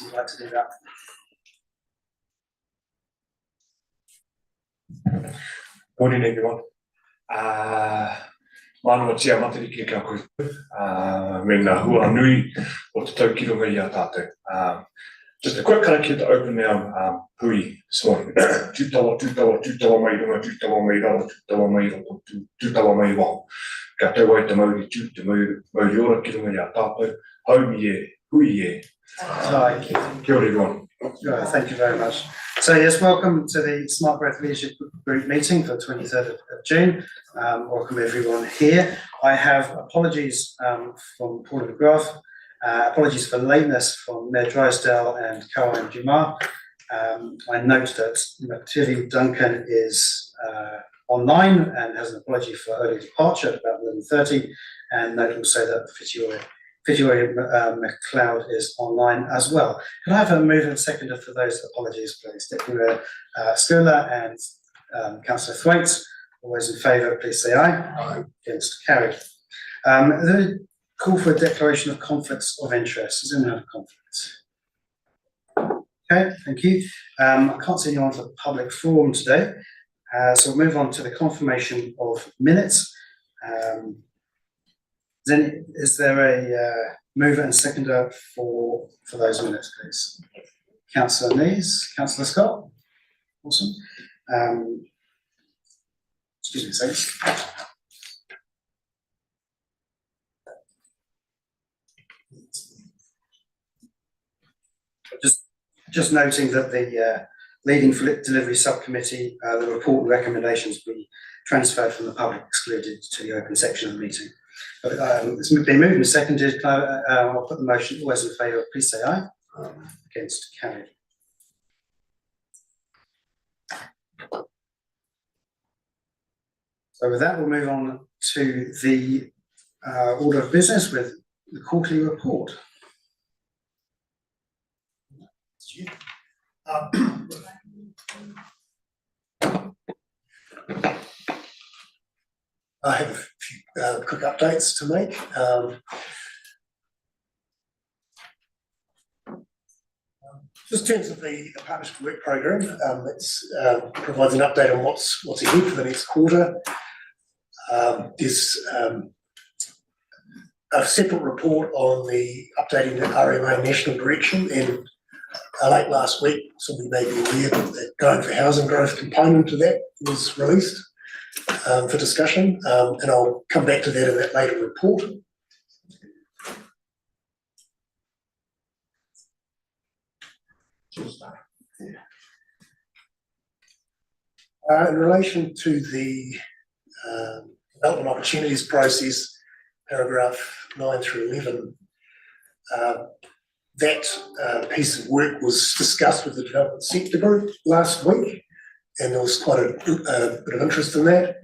So you'd like to do that. Morning, everyone. Manu tia matariki ka koe. Me ngā hua nui o te taukironga I a tātou. Just a quick karaki to open our hui this morning. Tūtawa mai runga, tūtawa mai raro, tūtawa mai roto, tūtawa mai waho. Ka tau ai te mauri tū, te mauri ora ki runga I a tātou. Haumi e, hui e. Kia ora everyone. Thank you very much. So yes, welcome to the SmartGrowth Leadership Group meeting for the 23rd of June. Welcome everyone here. I have apologies from Paul McGrath, apologies for lateness from Ned Drysdale and Caroline Dumar. I note that Tilly Duncan is online and has an apology for early departure at about 11:30, and note also that Fitioria McLeod is online as well. Can I have a mover and seconder for those apologies, please? Deputy Schooler and Councillor Thwaites. All those in favour, please say aye. Aye. Against, carried. The call for a declaration of conflicts of interest. Does anyone have a conflict? Okay, thank you. I can't see anyone for the public forum today, so we'll move on to the confirmation of minutes. Is there a mover and seconder for those minutes, please? Councillor Nees, Councillor Scott. Awesome. Excuse me, thanks. Just noting that the leading delivery subcommittee, the report and recommendations will be transferred from the public excluded to the open section of the meeting. It's been moved and seconded. I'll put the motion. All those in favour, please say aye. Against, carried. So with that, we'll move on to the order of business with the quarterly report. I have a few quick updates to make. Just in terms of the partnership work program, it provides an update on what's ahead for the next quarter. There's a separate report on the updating the RMA national direction, and late last week, somebody may be aware that the Going for Housing Growth component to that was released for discussion, and I'll come back to that in that later report. In relation to the development opportunities process, paragraph 9 through 11, that piece of work was discussed with the development sector group last week, and there was quite a bit of interest in that.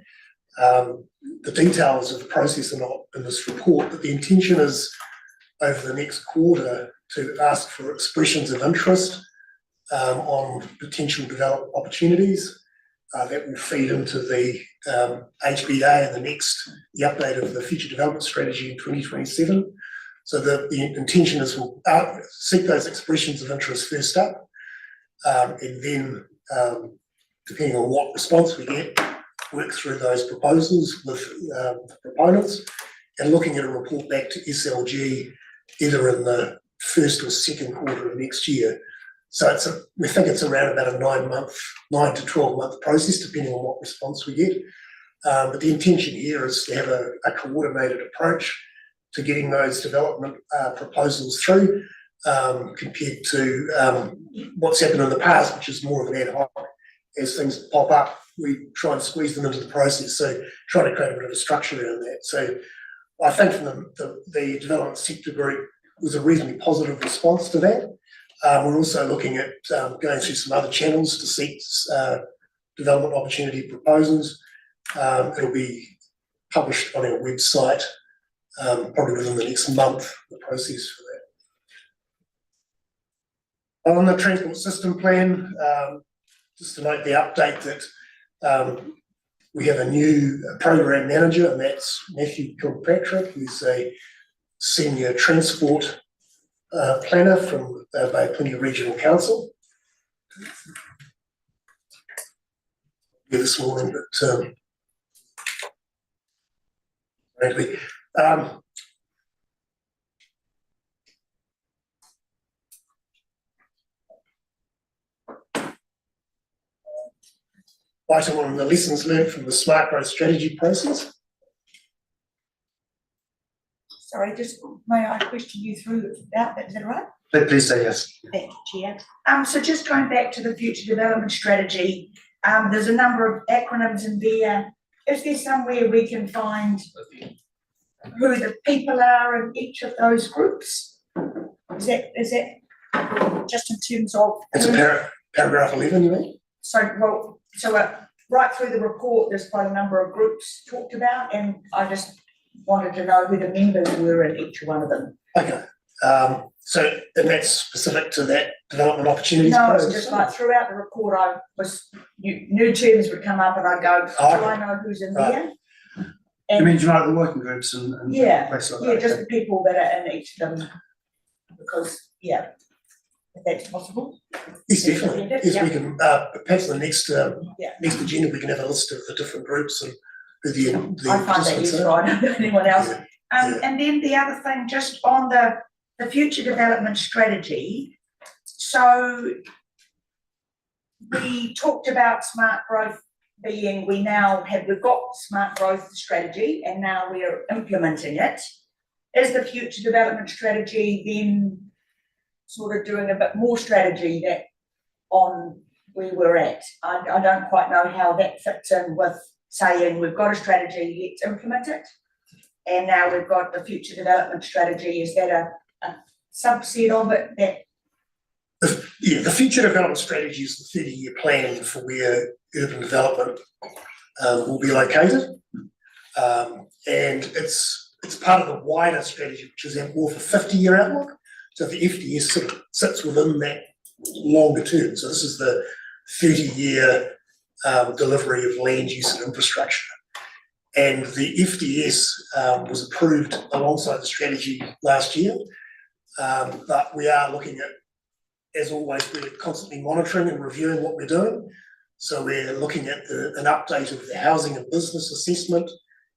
The details of the process are not in this report, but the intention is over the next quarter to ask for expressions of interest on potential development opportunities that will feed into the HBA and the update of the future development strategy in 2027. So the intention is we'll seek those expressions of interest first up, and then depending on what response we get, work through those proposals with the proponents, and looking at a report back to SLG either in the first or second quarter of next year. So we think it's around about a 9 to 12 month process, depending on what response we get. But the intention here is to have a coordinated approach to getting those development proposals through, compared to what's happened in the past, which is more of an ad hoc. As things pop up, we try and squeeze them into the process. So trying to create a bit of a structure around that. So I think from the development sector group was a reasonably positive response to that. We're also looking at going through some other channels to seek development opportunity proposals. It'll be published on our website probably within the next month, the process for that. On the transport system plan, just to note the update that we have a new program manager, and that's Matthew Kilpatrick, who's a senior transport planner from Bay Plenty Regional Council. Here this morning, but frankly, item on the lessons learned from the SmartGrowth strategy process. Sorry, just may I question you through that? Is that right? Please say yes. Thank you, Chair. So just going back to the future development strategy, there's a number of acronyms in there. Is there somewhere we can find who the people are in each of those groups? Is that just in terms of? It's a paragraph 11, you mean? So right through the report, there's quite a number of groups talked about, and I just wanted to know who the members were in each one of them. Okay. So, and that's specific to that development opportunities No, process? it's just like throughout the report, new terms would come up and I'd go, do I know who's in there? You mean, do you know the working groups and Yeah, places like yeah, that? just the people that are in each of them, because, yeah, if that's possible. Yes, definitely. Yes, Yeah. we can, perhaps the next, Yeah. next agenda, we can have a list of the different groups and who the I find that participants useful, are. I don't know anyone else. Yeah. And then the other thing, just on the future development strategy, so we talked about smart growth being, we've got smart growth strategy and now we are implementing it. Is the future development strategy then sort of doing a bit more strategy that on where we're at? I don't quite know how that fits in with saying we've got a strategy, let's implement it. And now we've got the future development strategy. Is that a subset of it that? The future development strategy is the 30-year plan for where urban development will be located. And it's part of the wider strategy, which is more for 50-year outlook. So the FDS sort of sits within that longer term. So this is the 30-year delivery of land use and infrastructure. And the FDS was approved alongside the strategy last year. But we are looking at, as always, we're constantly monitoring and reviewing what we're doing. So we're looking at an update of the housing and business assessment,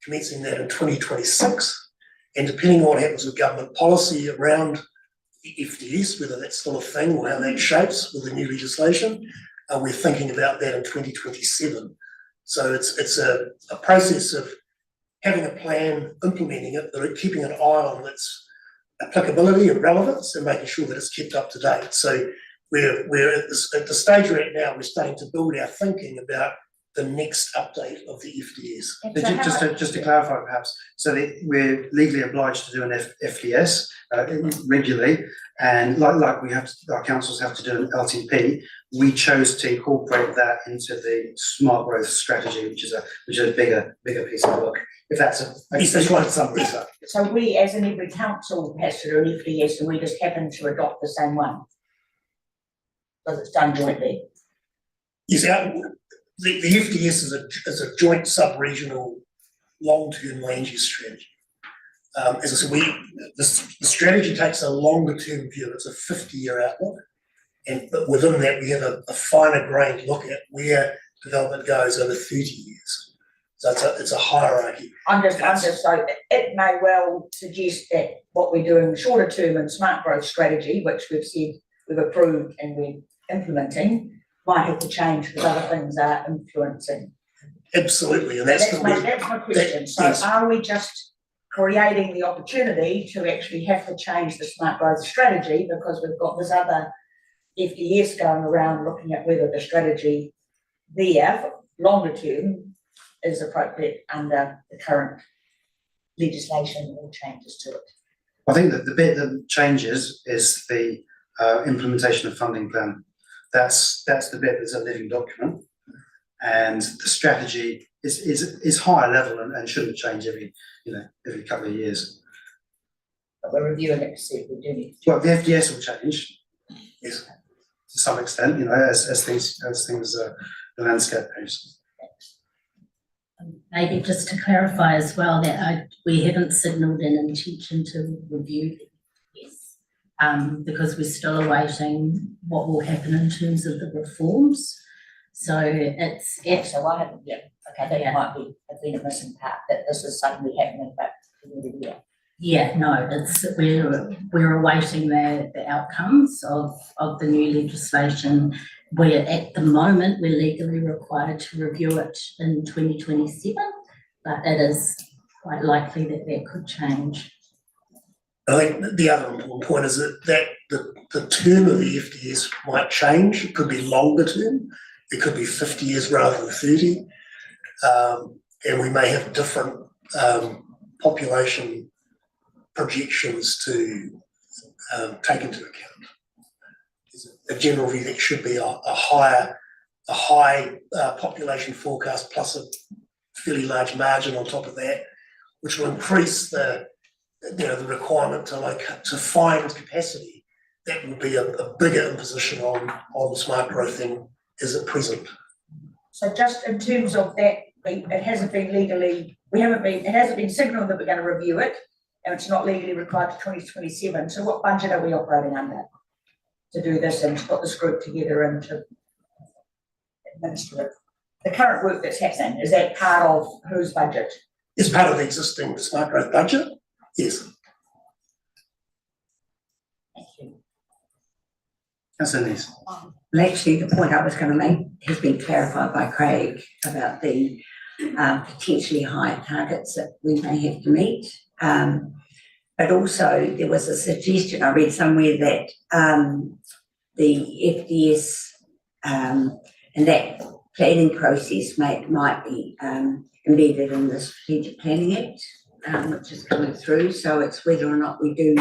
commencing that in 2026. And depending on what happens with government policy around the FDS, whether that's still a thing or how that shapes with the new legislation, we're thinking about that in 2027. So it's a process of having a plan, implementing it, but keeping an eye on its applicability and relevance and making sure that it's kept up to date. So we're at the stage we're at now, we're starting to build our thinking about the next update of the FDS. Just to clarify perhaps, so we're legally obliged to do an FDS regularly, and like we have to, our councils have to do an LTP. We chose to incorporate that into the smart growth strategy, which is a bigger piece of work. If that's one summary. So we, as in every council, has to do an FDS, and we just happen to adopt the same one because it's done jointly. Yes, the FDS is a joint sub-regional long-term land use strategy. As I said, the strategy takes a longer-term view. It's a 50-year outlook, but within that we have a finer grained look at where development goes over 30 years. So it's a hierarchy. I'm just so it may well suggest that what we're doing shorter term in smart growth strategy, which we've said we've approved and we're implementing, might have to change because other things are influencing. Absolutely, and that's my question. Yes. Are we just creating the opportunity to actually have to change the smart growth strategy because we've got this other FDS going around looking at whether the strategy there, longer term, is appropriate under the current legislation or changes to it? I think that the bit that changes is the implementation of funding plan. That's the bit that's a living document, and the strategy is higher level and shouldn't change every couple of years. But we're reviewing it to see if we do need to. Well, the FDS will change, yes, to some extent, as things the landscape moves. Maybe just to clarify as well that we haven't signalled an intention to review. Yes. because we're still awaiting what will happen in terms of the reforms. So So I haven't, okay, that Yeah. might have been a missing part, that this is suddenly happening, but we're awaiting the outcomes of the new legislation. Where at the moment we're legally required to review it in 2027, but it is quite likely that could change. I think the other important point is that the term of the FDS might change. It could be longer term. It could be 50 years rather than 30. And we may have different population projections to take into account. There's a general view that should be a high population forecast plus a fairly large margin on top of that, which will increase the requirement to find capacity. That will be a bigger imposition on smart growth than is at present. So just in terms of that, it hasn't been legally, it hasn't been signalled that we're going to review it, and it's not legally required to 2027. So what budget are we operating under to do this and to put this group together and to administer it? The current work that's happening, is that part of whose budget? It's part of the existing smart growth budget, yes. Thank you. Councillor Nees. Well, actually, the point I was going to make has been clarified by Craig about the potentially high targets that we may have to meet. But also there was a suggestion I read somewhere that the FDS and that planning process might be embedded in the Strategic Planning Act, which is coming through. So it's whether or not we do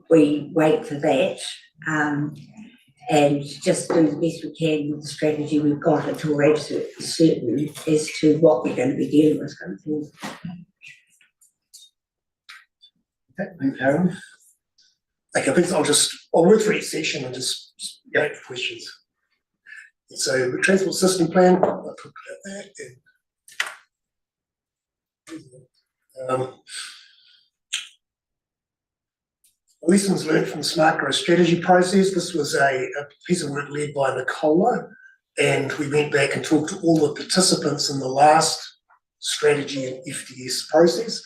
we wait for that and just do the best we can with the strategy we've got until we're absolutely certain as to what we're going to be dealing with going forward. Okay, thank you, Karen. Okay, I think I'll work through each session and just wait for questions. So the transport system plan, I'll talk about that. Lessons learned from the Smart Growth strategy process. This was a piece of work led by Nicola, and we went back and talked to all the participants in the last strategy and FDS process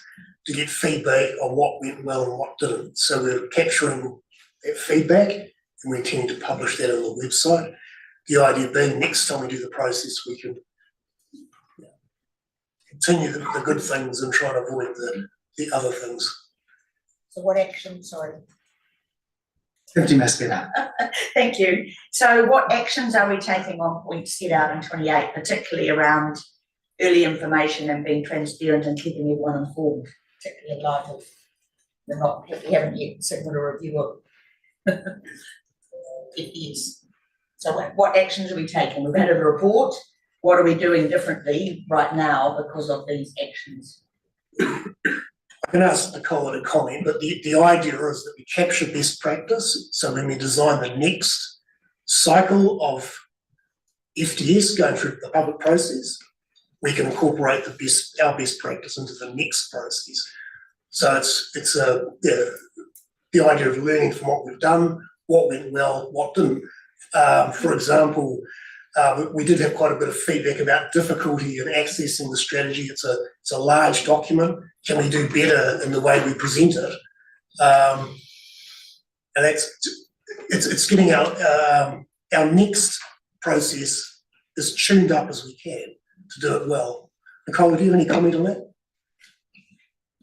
to get feedback on what went well and what didn't. So we're capturing that feedback and we intend to publish that on the website. The idea being next time we do the process, we can continue the good things and try to avoid the other things. So what action, sorry. 50 masculine. Thank you. So what actions are we taking on points set out in 28, particularly around early information and being transparent and keeping everyone informed, particularly in light of we haven't yet signalled a review of it is. So what actions are we taking? We've had a report. What are we doing differently right now because of these actions? I can ask Nicola to comment, but the idea is that we capture best practice. So when we design the next cycle of FDS going through the public process, we can incorporate our best practice into the next process. So it's the idea of learning from what we've done, what went well, what didn't. For example, we did have quite a bit of feedback about difficulty in accessing the strategy. It's a large document. Can we do better in the way we present it? And it's getting our next process as tuned up as we can to do it well. Nicole, do you have any comment on that?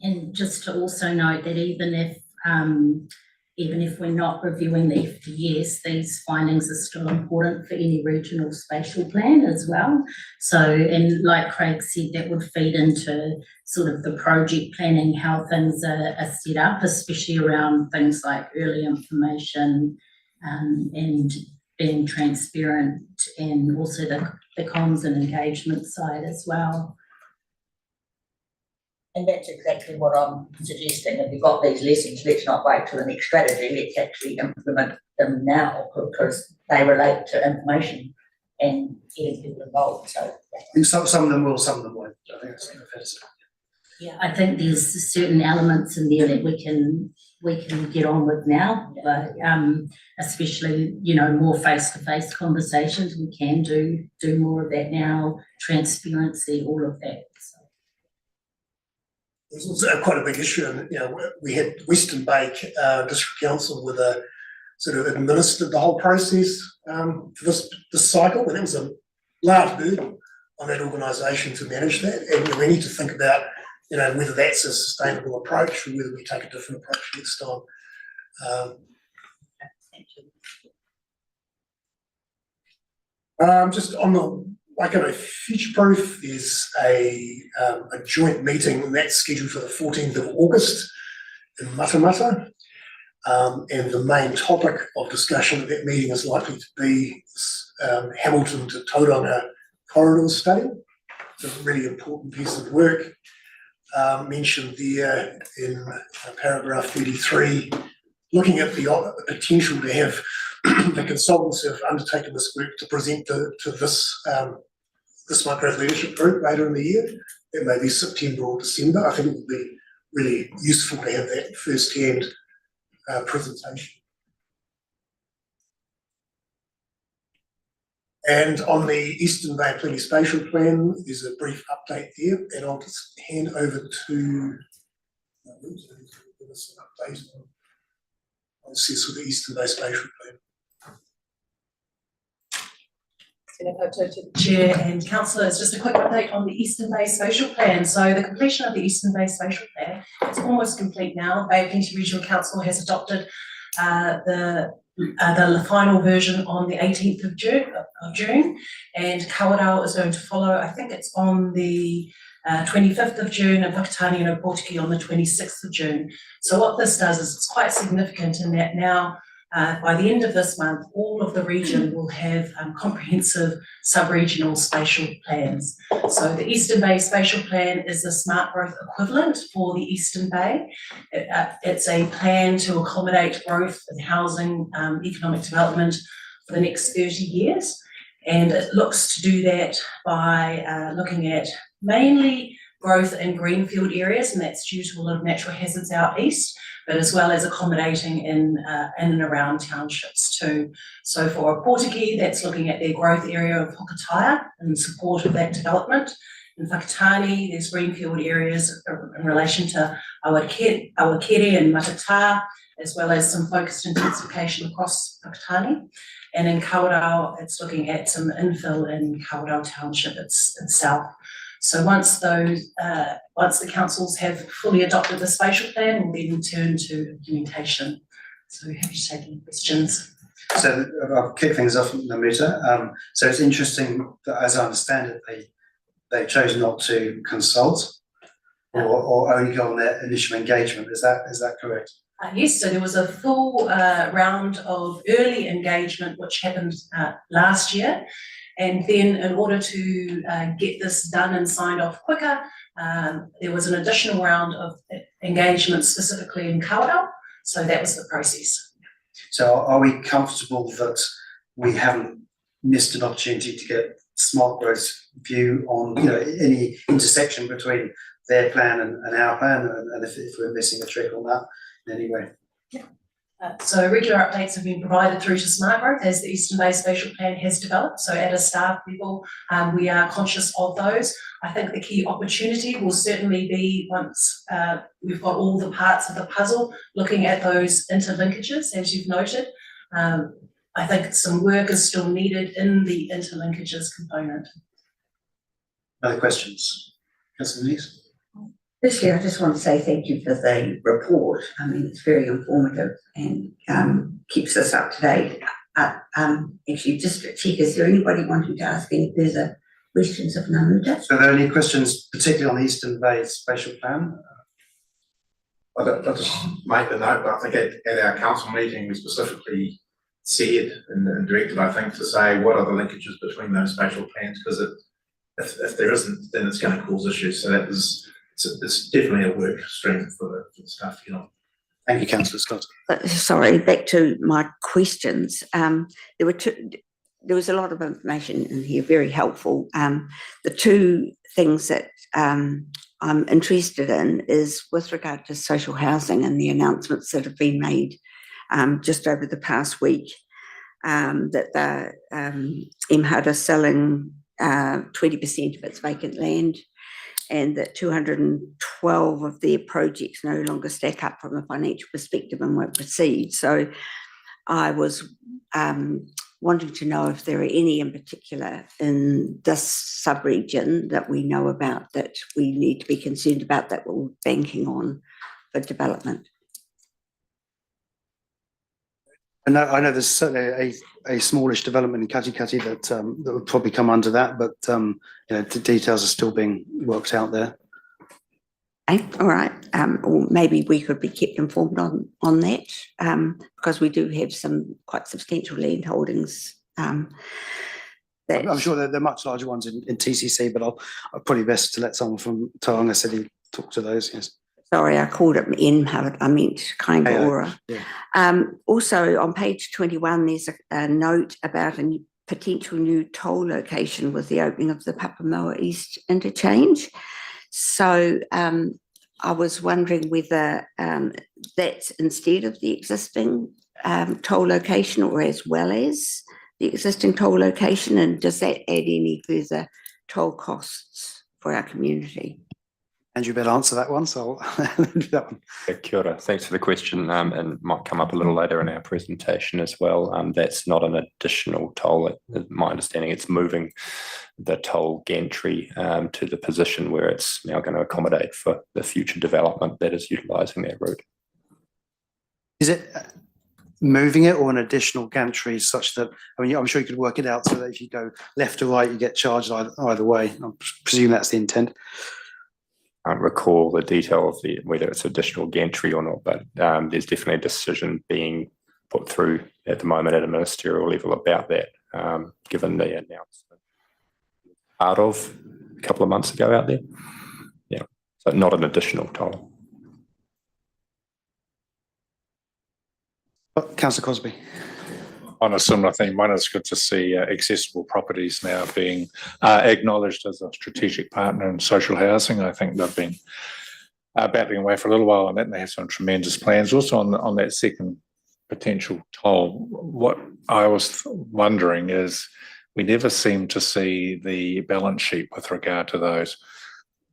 And just to also note that even if we're not reviewing the FDS, these findings are still important for any regional spatial plan as well. So, and like Craig said, that would feed into sort of the project planning, how things are set up, especially around things like early information and being transparent, and also the comms and engagement side as well. And that's exactly what I'm suggesting. If we've got these lessons, let's not wait till the next strategy, let's actually implement them now because they relate to information and getting people involved. So I think some of them will, some of them won't. I think that's fair to say. Yeah, I think there's certain elements in there that we can we can get on with now, but especially, you know, more face-to-face conversations, we can do more of that now, transparency, all of that. So. There's also quite a big issue, and we had Western Bay District Council with a sort of administered the whole process for this cycle, and it was a large burden on that organisation to manage that, and we need to think about whether that's a sustainable approach or whether we take a different approach next time. Just on the Waikato Future Proof, there's a joint meeting, and that's scheduled for the 14th of August in Matamata. And the main topic of discussion at that meeting is likely to be Hamilton to Tauranga corridor study. It's a really important piece of work mentioned there in paragraph 33, looking at the potential to have the consultants who have undertaken this work to present to this the SmartGrowth Leadership Group later in the year. It may be September or December. I think it would be really useful to have that first-hand presentation. And on the Eastern Bay Plenty Spatial Plan, there's a brief update there, and I'll just hand over to give us an update on process with the Eastern Bay Spatial Plan. To the Chair and Councillors, just a quick update on the Eastern Bay Spatial Plan. So the completion of the Eastern Bay Spatial Plan is almost complete now. Bay Plenty Regional Council has adopted the final version on the 18th of June, and Kawarau is going to follow. I think it's on the 25th of June, and Whakatane and Opotiki on the 26th of June. So what this does is it's quite significant in that now, by the end of this month, all of the region will have comprehensive sub-regional spatial plans. So the Eastern Bay Spatial Plan is the SmartGrowth equivalent for the Eastern Bay. It's a plan to accommodate growth in housing, economic development for the next 30 years. And it looks to do that by looking at mainly growth in greenfield areas, and that's due to a lot of natural hazards out east, but as well as accommodating in and around townships too. So for Opotiki, that's looking at their growth area of Hokataia in support of that development. In Whakatane, there's greenfield areas in relation to Awakere and Matata, as well as some focused intensification across Whakatane. And in Kawarau, it's looking at some infill in Kawarau Township itself. So once the councils have fully adopted the spatial plan, we'll then turn to implementation. So happy to take any questions. So I'll kick things off, Namuta. So it's interesting that, as I understand it, they chose not to consult or only go on their initial engagement. Is that correct? Yes, so there was a full round of early engagement which happened last year. And then in order to get this done and signed off quicker, there was an additional round of engagement specifically in Kawarau. So that was the process. So are we comfortable that we haven't missed an opportunity to get SmartGrowth's view on any intersection between their plan and our plan, and if we're missing a trick on that in any way? Yeah. So regular updates have been provided through to SmartGrowth as the Eastern Bay Spatial Plan has developed. So at a staff level, we are conscious of those. I think the key opportunity will certainly be once we've got all the parts of the puzzle, looking at those interlinkages, as you've noted. I think some work is still needed in the interlinkages component. Other questions? Councillor Nees? Firstly, I just want to say thank you for the report. I mean, it's very informative and keeps us up to date. Actually, just to check, is there anybody wanting to ask any further questions of Namuta? So are there any questions, particularly on the Eastern Bay Spatial Plan? I'll just make the note, but I think at our council meeting, we specifically said and directed, I think, to say what are the linkages between those spatial plans, because if there isn't, then it's going to cause issues. So that was. It's definitely a work stream for the staff to get on. Thank you, Councillor Scott. Sorry, back to my questions. There were two. there was a lot of information in here, very helpful. The two things that I'm interested in is with regard to social housing and the announcements that have been made just over the past week, that the MHUD are selling 20% of its vacant land, and that 212 of their projects no longer stack up from a financial perspective and won't proceed. So I was wanting to know if there are any in particular in this sub-region that we know about that we need to be concerned about, that we're banking on for development. I know there's certainly a smallish development in Katikati that would probably come under that, but the details are still being worked out there. Okay, all right. Or maybe we could be kept informed on that, because we do have some quite substantial land holdings. I'm sure they're much larger ones in TCC, but I'll probably best to let someone from Tauranga City talk to those. Yes. Sorry, I called it MHUD, I meant Kaingaora. Yeah. Also, on page 21, there's a note about a potential new toll location with the opening of the Papamoa East interchange. So I was wondering whether that's instead of the existing toll location or as well as the existing toll location, and does that add any further toll costs for our community? Andrew better answer that one, so I'll do that one. Kia ora. Thanks for the question, and might come up a little later in our presentation as well. That's not an additional toll. My understanding, it's moving the toll gantry to the position where it's now going to accommodate for the future development that is utilising that route. Is it moving it or an additional gantry such that, I mean, I'm sure you could work it out so that if you go left or right, you get charged either way. I presume that's the intent. I can't recall the detail of whether it's additional gantry or not, but there's definitely a decision being put through at the moment at a ministerial level about that, given the announcement part of a couple of months ago out there. Yeah, so not an additional toll. Councillor Cosby. On a similar theme, one is good to see accessible properties now being acknowledged as a strategic partner in social housing. I think they've been battling away for a little while on that, and they have some tremendous plans. Also on that second potential toll, what I was wondering is we never seem to see the balance sheet with regard to those.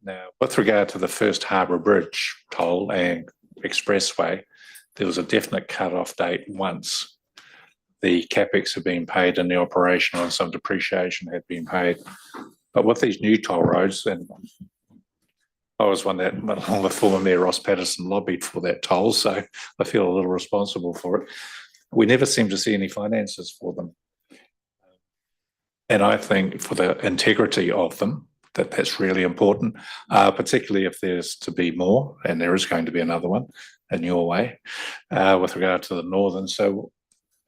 Now, with regard to the first Harbour Bridge toll and expressway, there was a definite cut-off date once the capex had been paid and the operational and some depreciation had been paid. But with these new toll roads, and I was one that the former Mayor Ross Patterson lobbied for that toll, so I feel a little responsible for it. We never seem to see any finances for them. And I think for the integrity of them, that's really important, particularly if there's to be more, and there is going to be another one in your way, with regard to the northern. So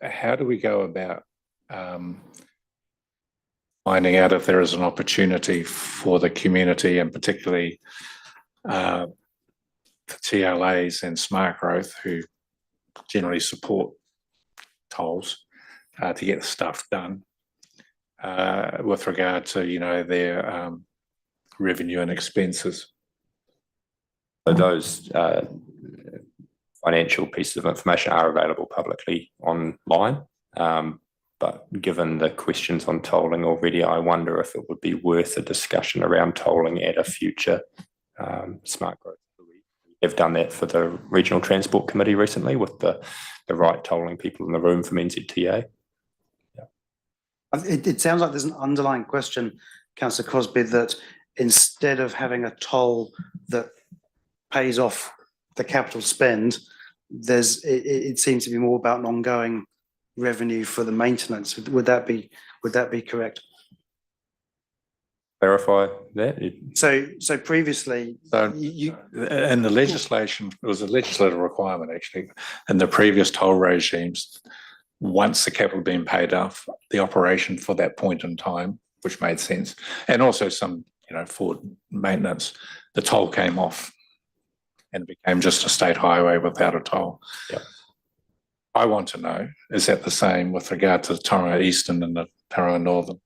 how do we go about finding out if there is an opportunity for the community, and particularly the TLAs and SmartGrowth, who generally support tolls, to get stuff done with regard to, their revenue and expenses? So those financial pieces of information are available publicly online, but given the questions on tolling already, I wonder if it would be worth a discussion around tolling at a future SmartGrowth. We have done that for the Regional Transport Committee recently with the right tolling people in the room from NZTA. It sounds like there's an underlying question, Councillor Cosby, that instead of having a toll that pays off the capital spend, it seems to be more about an ongoing revenue for the maintenance. Would that be correct? Clarify that. So previously, in the legislation, it was a legislative requirement actually, in the previous toll regimes, once the capital had been paid off, the operation for that point in time, which made sense, and also some, for maintenance, the toll came off and it became just a state highway without a toll. Yep. I want to know, is that the same with regard to the Tauranga Eastern and the Tauranga Northern.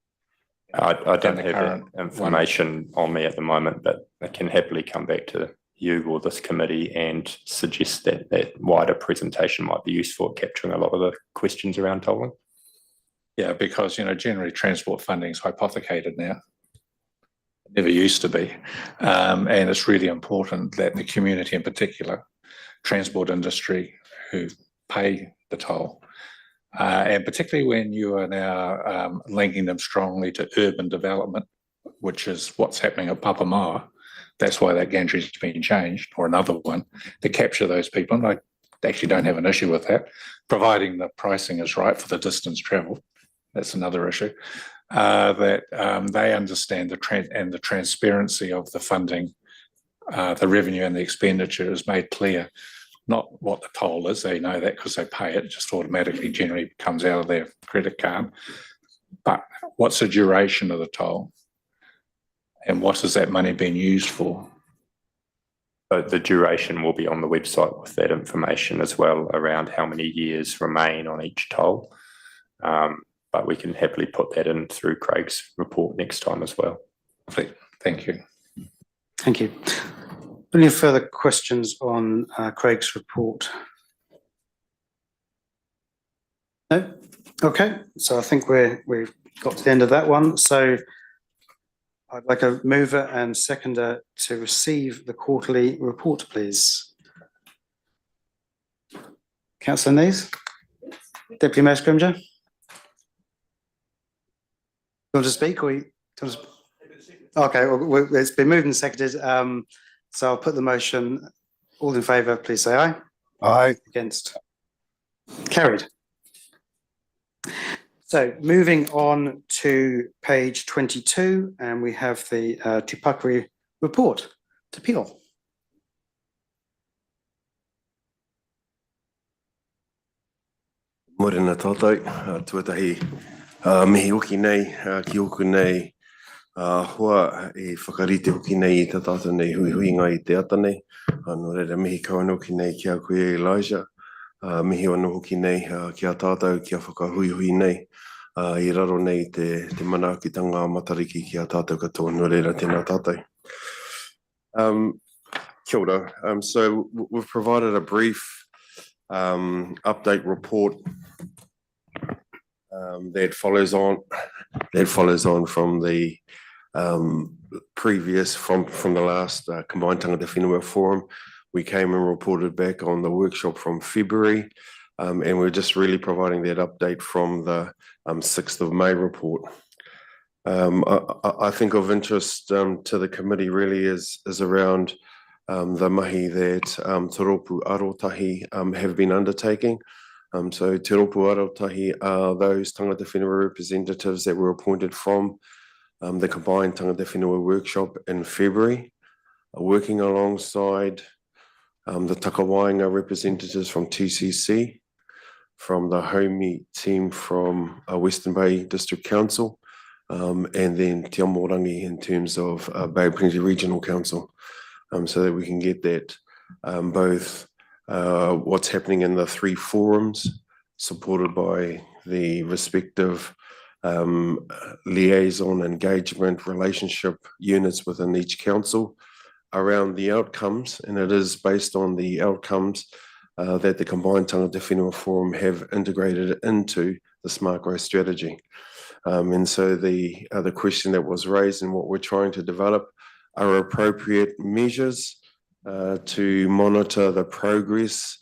I don't And the have that current information on me at the moment, but I can happily come back to you or this committee and suggest that that wider presentation might be useful at capturing a lot of the questions around tolling. Yeah, because, generally transport funding is hypothecated now. It never used to be. And it's really important that the community in particular, transport industry who pay the toll, and particularly when you are now linking them strongly to urban development, which is what's happening at Papamoa. That's why that gantry's been changed, or another one, to capture those people. And I actually don't have an issue with that, providing the pricing is right for the distance travelled. That's another issue. That they understand the transparency of the funding, the revenue and the expenditure is made clear. Not what the toll is, they know that because they pay it, just automatically generally comes out of their credit card. But what's the duration of the toll? And what is that money being used for? But the duration will be on the website with that information as well around how many years remain on each toll. But we can happily put that in through Craig's report next time as well. Thank you. Thank you. Any further questions on Craig's report? No? Okay, so I think we've got to the end of that one. So I'd like a mover and seconder to receive the quarterly report, please. Councillor Nees? Deputy Mayor Scrimger? You want to speak or you want to... Okay, well, it's been moved and seconded. So I'll put the motion. All in favour, please say aye. Aye. Against? Carried. So moving on to page 22, and we have the Tupakuri report. Te Pio. Morena tātai, tuatahi mihi hoki nei, ki oku nei, hoa e whakarite hoki nei I tā tātou nei hui huinga I te ata nei, no reira mihi kawana hoki nei ki a koe Elijah, mihi ono hoki nei ki a tātou ki a whakahui hui nei, I raro nei te manaakitanga matariki ki a tātou katoa, no reira tēnā tātou. Kia ora. So we've provided a brief update report that follows on from the previous from the last combined tangata whenua forum. We came and reported back on the workshop from February, and we're just really providing that update from the 6th of May report. I think of interest to the committee really is around the mahi that Te Ropu Arotahi have been undertaking. So Te Ropu Arotahi are those tangata whenua representatives that were appointed from the combined tangata whenua workshop in February, working alongside the Takawainga representatives from TCC, from the Homey team from Western Bay District Council, and then Te Amorangi in terms of Bay of Plenty Regional Council, so that we can get that both what's happening in the 3 forums, supported by the respective liaison, engagement, relationship units within each council around the outcomes, and it is based on the outcomes that the combined tangata whenua forum have integrated into the SmartGrowth strategy. And so the question that was raised and what we're trying to develop are appropriate measures to monitor the progress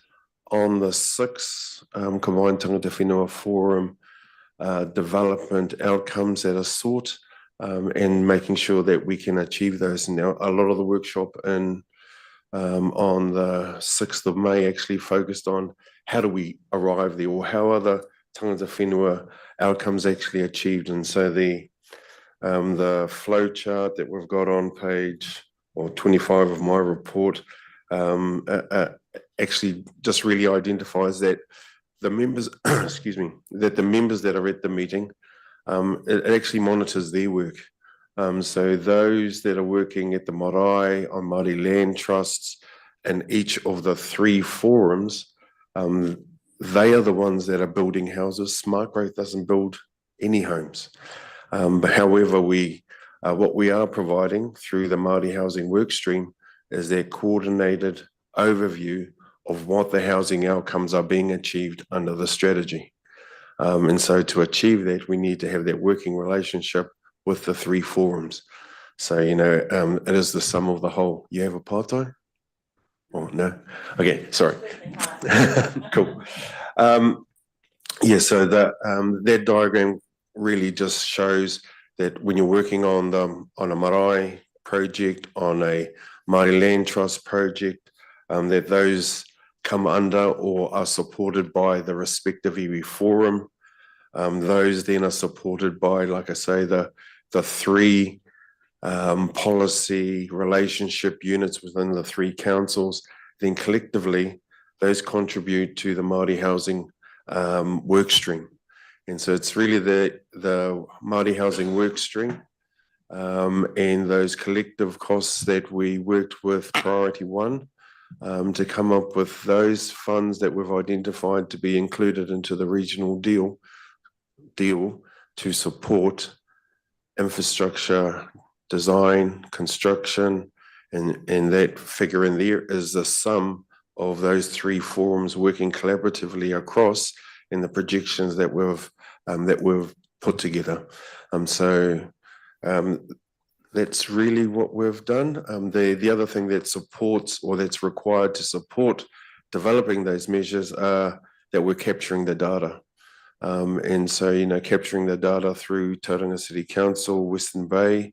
on the 6 combined tangata whenua forum development outcomes that are sought, and making sure that we can achieve those. Now, a lot of the workshop on the 6th of May actually focused on how do we arrive there, or how are the tangata whenua outcomes actually achieved. And so the flow chart that we've got on page 25 of my report actually just really identifies that the members, excuse me, that the members that are at the meeting, it actually monitors their work. So those that are working at the marae, on Māori land trusts, and each of the 3 forums, they are the ones that are building houses. SmartGrowth doesn't build any homes. But however, what we are providing through the Māori Housing Workstream is that coordinated overview of what the housing outcomes are being achieved under the strategy. And so to achieve that, we need to have that working relationship with the three forums. So, it is the sum of the whole. You have a part-time? Oh, no? Okay, sorry. Cool. So that diagram really just shows that when you're working on a marae project, on a Māori Land Trust project, that those come under or are supported by the respective iwi forum. Those then are supported by, like I say, the three policy relationship units within the three councils. Then collectively, those contribute to the Māori Housing Workstream. And so it's really the Māori Housing Workstream and those collective costs that we worked with Priority One to come up with those funds that we've identified to be included into the regional deal to support infrastructure, design, construction, and that figure in there is the sum of those three forums working collaboratively across in the projections that we've put together. That's really what we've done. The other thing that supports or that's required to support developing those measures are that we're capturing the data. Capturing the data through Tauranga City Council, Western Bay,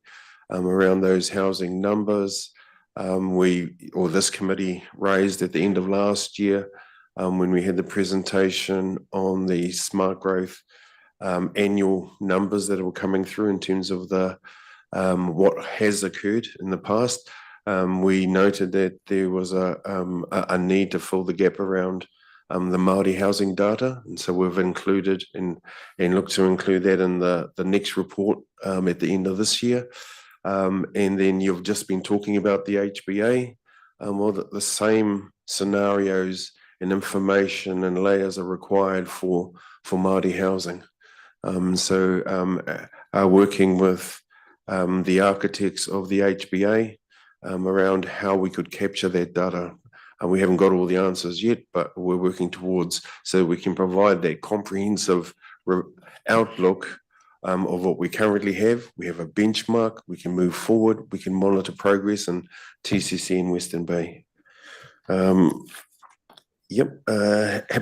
around those housing numbers. This committee raised at the end of last year when we had the presentation on the SmartGrowth annual numbers that were coming through in terms of the what has occurred in the past. We noted that there was a need to fill the gap around the Māori housing data, and so we've included and look to include that in the next report at the end of this year. And then you've just been talking about the HBA. The same scenarios and information and layers are required for Māori housing. Working with the architects of the HBA around how we could capture that data. We haven't got all the answers yet, but we're working towards so we can provide that comprehensive outlook of what we currently have. We have a benchmark, we can move forward, we can monitor progress in TCC and Western Bay. Happy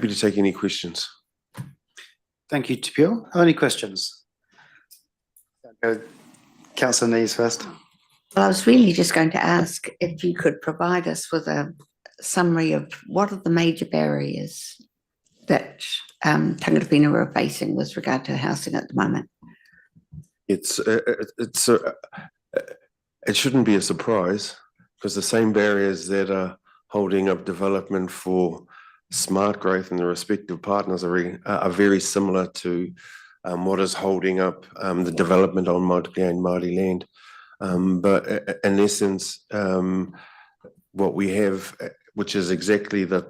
to take any questions. Thank you, Te Pio. Any questions? Councillor Nees first. Well, I was really just going to ask if you could provide us with a summary of what are the major barriers that Tangata Whenua are facing with regard to housing at the moment. It shouldn't be a surprise because the same barriers that are holding up development for SmartGrowth and the respective partners are very similar to what is holding up the development on Māori land. But in essence, what we have, which is exactly the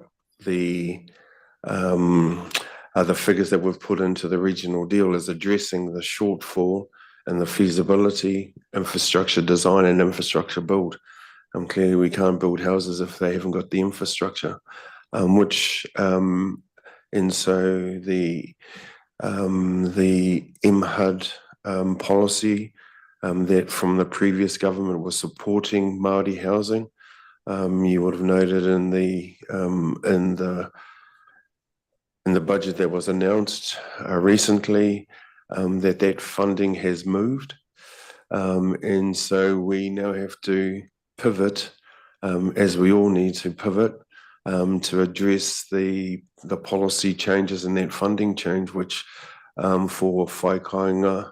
figures that we've put into the regional deal, is addressing the shortfall in the feasibility, infrastructure design and infrastructure build. Clearly we can't build houses if they haven't got the infrastructure, and so the MHUD policy that from the previous government was supporting Māori housing. You would have noted in the budget that was announced recently that funding has moved, and so we now have to pivot, as we all need to pivot, to address the policy changes and that funding change, which for whaikainga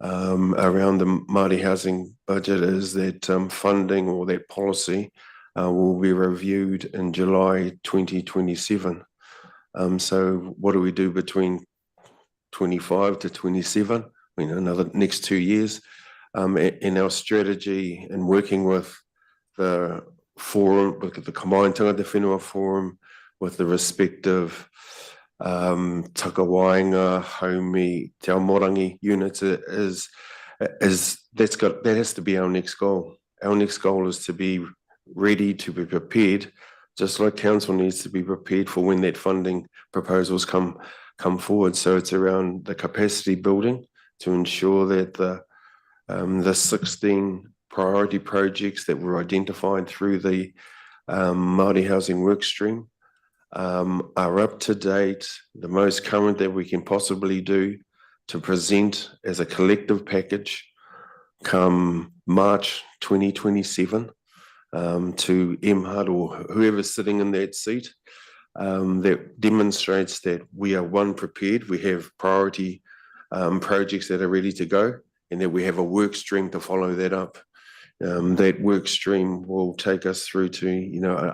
around the Māori housing budget is that funding or that policy will be reviewed in July 2027. So what do we do between 25 to 27? Another next 2 years. In our strategy and working with the forum, with the combined Tangata Whenua forum, with the respective Takawainga, Haumi, Te Aomorangi units that has to be our next goal. Our next goal is to be ready, to be prepared, just like council needs to be prepared for when that funding proposals come forward. So it's around the capacity building to ensure that the 16 priority projects that were identified through the Māori housing work stream are up to date, the most current that we can possibly do to present as a collective package come March 2027 to MHUD or whoever's sitting in that seat, that demonstrates that we are prepared, we have priority projects that are ready to go, and that we have a work stream to follow that up. That work stream will take us through to,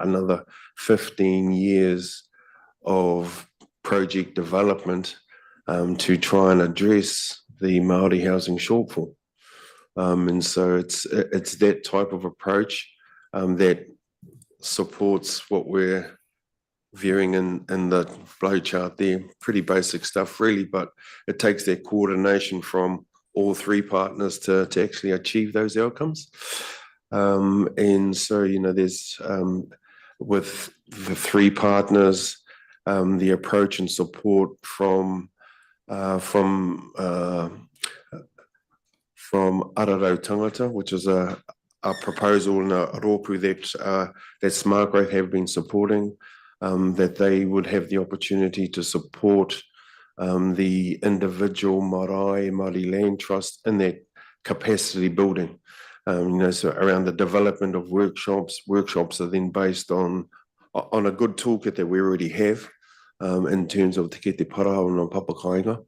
another 15 years of project development to try and address the Māori housing shortfall. And so it's that type of approach that supports what we're viewing in the flow chart there. Pretty basic stuff really, but it takes that coordination from all three partners to actually achieve those outcomes. And so, there's with the three partners, the approach and support from Ararau Tangata, which is a proposal and a rōpū that SmartGrowth have been supporting, that they would have the opportunity to support the individual marae, Māori land trust in that capacity building. So around the development of workshops are then based on a good toolkit that we already have in terms of Te Kete Parao and Papakainga,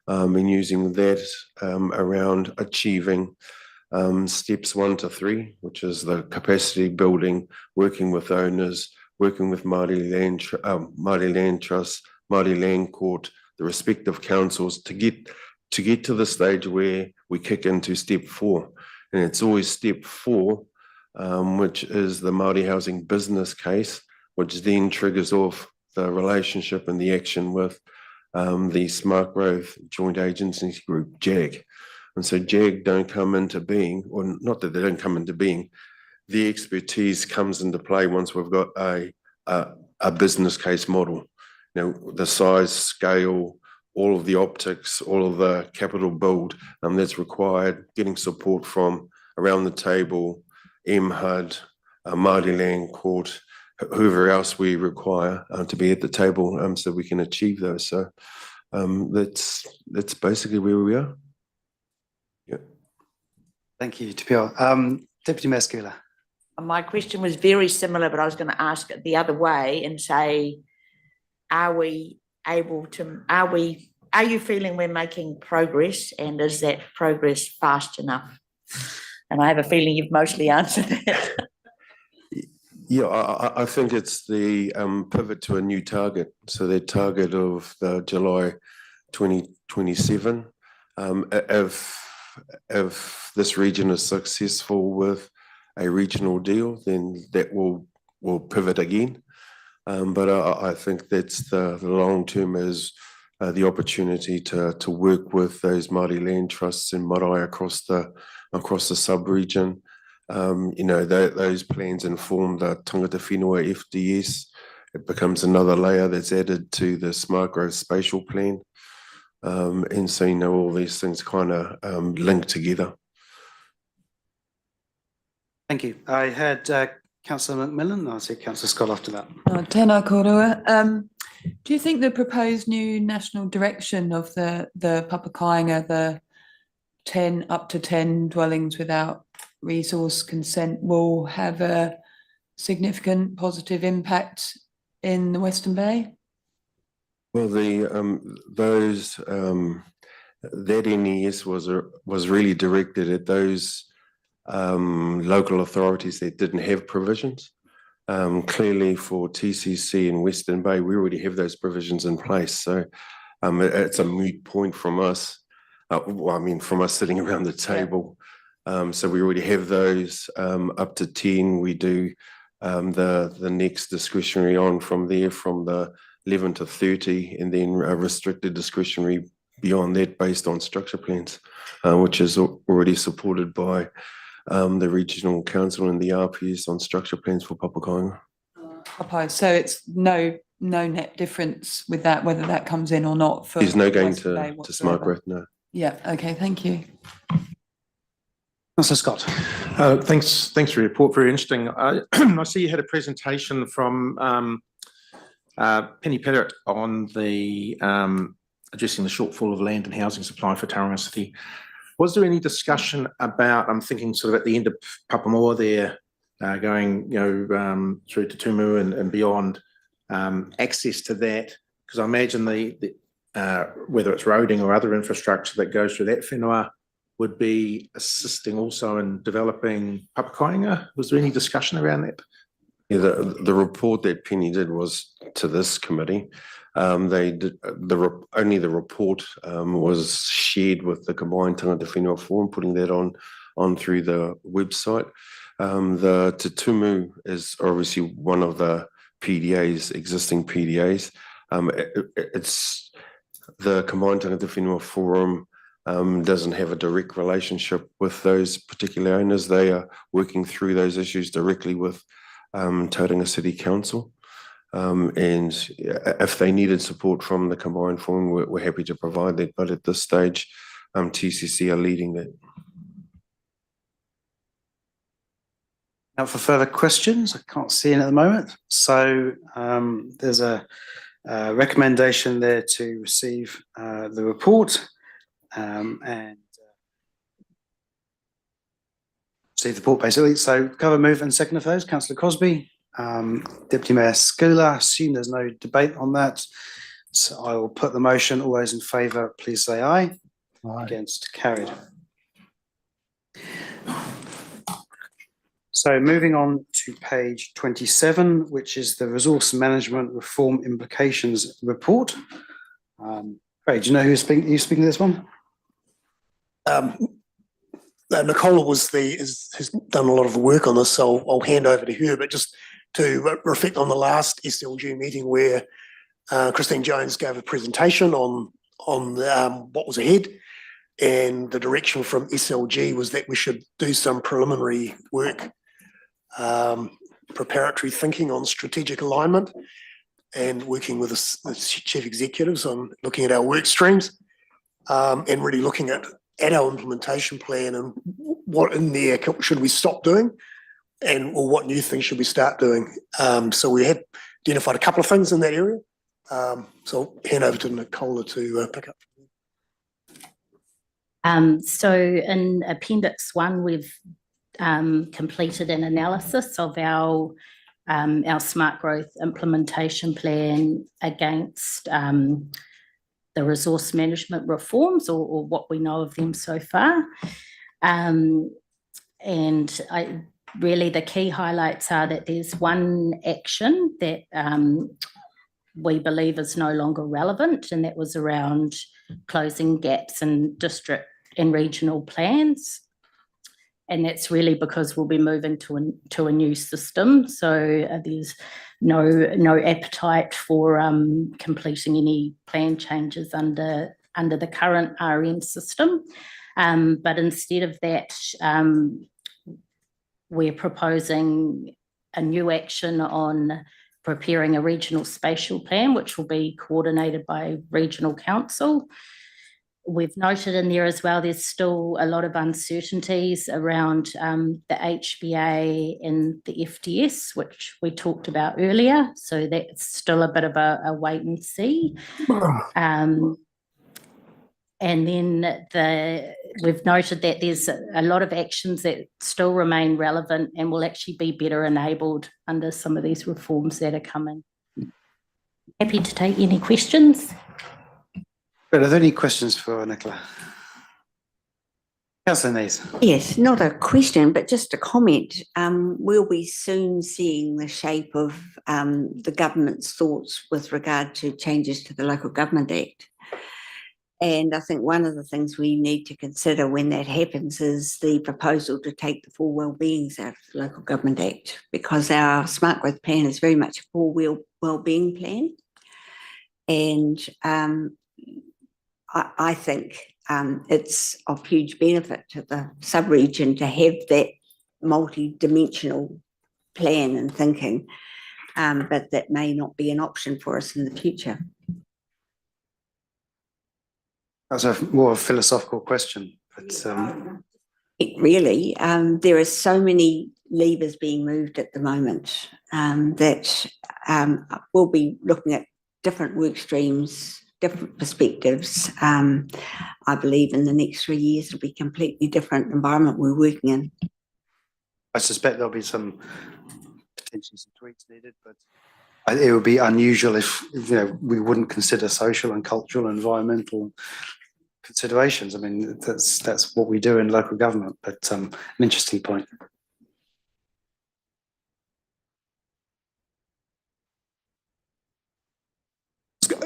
and using that around achieving steps 1 to 3, which is the capacity building, working with owners, working with Māori land trusts, Māori land court, the respective councils to get to the stage where we kick into step 4. And it's always step 4, which is the Māori housing business case, which then triggers off the relationship and the action with the SmartGrowth Joint Agency Group, JAG. And so JAG don't come into being, or not that they don't come into being, the expertise comes into play once we've got a business case model. The size, scale, all of the optics, all of the capital build that's required, getting support from around the table, MHUD, Māori Land Court, whoever else we require to be at the table so we can achieve those. So that's basically where we are. Yeah. Thank you, Te Pio. Deputy Mayor Skula. My question was very similar, but I was going to ask it the other way and say, are you feeling we're making progress, and is that progress fast enough? And I have a feeling you've mostly answered it. Yeah, I think it's the pivot to a new target. So that target of the July 2027, if this region is successful with a regional deal, then that will pivot again. But I think that's the long term is the opportunity to work with those Māori land trusts and marae across the sub-region. Those plans inform the tangata whenua FDS. It becomes another layer that's added to the SmartGrowth spatial plan. And so, all these things kind of link together. Thank you. I had Councillor McMillan. I'll see Councillor Scott after that. Tēnā kōrua. Do you think the proposed new national direction of the Papakainga, the 10 up to 10 dwellings without resource consent, will have a significant positive impact in the Western Bay? Well, that NES was really directed at those local authorities that didn't have provisions. Clearly for TCC in Western Bay, we already have those provisions in place. So it's a moot point from us. From us sitting around the table. So we already have those up to 10. We do the next discretionary on from there from the 11 to 30, and then restricted discretionary beyond that based on structure plans, which is already supported by the regional council and the RPS on structure plans for Papakainga. So it's no net difference with that, whether that comes in or not for. There's no gain Western Bay to whatsoever. SmartGrowth, no. Yeah, okay, thank you. Councillor Scott. Thanks for your report, very interesting. I see you had a presentation from Penny Pettit on the addressing the shortfall of land and housing supply for Tauranga City. Was there any discussion about, I'm thinking sort of at the end of Papamoa there, going through to Tumu and beyond, access to that? Because I imagine the whether it's roading or other infrastructure that goes through that whenua would be assisting also in developing Papakainga. Was there any discussion around that? Yeah, the report that Penny did was to this committee. They did only the report was shared with the combined Tangata Whenua Forum, putting that on through the website. The Te Tumu is obviously one of the PDAs, existing PDAs. It's the combined Tangata Whenua Forum doesn't have a direct relationship with those particular owners. They are working through those issues directly with Tauranga City Council. And if they needed support from the combined forum, we're happy to provide that. But at this stage, TCC are leading that. Now for further questions, I can't see any at the moment. So there's a recommendation there to receive the report and receive the report basically. So cover, move and second of those, Councillor Crosby. Deputy Mayor Scoola, assume there's no debate on that. So I will put the motion. All those in favour, please say aye. Aye. Against, carried. So moving on to page 27, which is the Resource Management Reform Implications Report. Craig, do you know who's speaking to this one? Nicola has done a lot of the work on this, so I'll hand over to her. But just to reflect on the last SLG meeting where Christine Jones gave a presentation on what was ahead, and the direction from SLG was that we should do some preliminary work, preparatory thinking on strategic alignment, and working with the chief executives on looking at our work streams, and really looking at our implementation plan and what in there should we stop doing, or what new things should we start doing. So we had identified a couple of things in that area. So I'll hand over to Nicola to pick up. So in Appendix 1, we've completed an analysis of our SmartGrowth implementation plan against the resource management reforms, or what we know of them so far. And really the key highlights are that there's one action that we believe is no longer relevant, and that was around closing gaps in district and regional plans. And that's really because we'll be moving to a new system. So there's no appetite for completing any plan changes under the current RM system. But instead of that, we're proposing a new action on preparing a regional spatial plan, which will be coordinated by regional council. We've noted in there as well, there's still a lot of uncertainties around the HBA and the FDS, which we talked about earlier. So that's still a bit of a wait and see. And then we've noted that there's a lot of actions that still remain relevant and will actually be better enabled under some of these reforms that are coming. Happy to take any questions. But are there any questions for Nicola? Councillor Nees. Yes, not a question, but just a comment. We'll be soon seeing the shape of the government's thoughts with regard to changes to the Local Government Act. And I think one of the things we need to consider when that happens is the proposal to take the four wellbeings out of the Local Government Act, because our SmartGrowth plan is very much a four wellbeing plan. And I think it's of huge benefit to the sub-region to have that multi-dimensional plan and thinking, but that may not be an option for us in the future. That's a more of a philosophical question, but Really, there are so many levers being moved at the moment that we'll be looking at different work streams, different perspectives. I believe in the next 3 years it'll be a completely different environment we're working in. I suspect there'll be some potentially some tweaks needed, but it would be unusual if we wouldn't consider social and cultural and environmental considerations. I mean, that's what we do in local government, but an interesting point.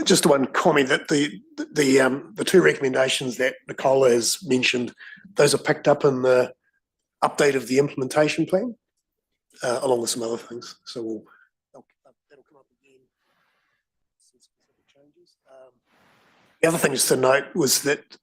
Just one comment that the two recommendations that Nicola has mentioned, those are picked up in the update of the implementation plan, along with some other things. So that'll come up again. Some specific changes. The other thing just to note was that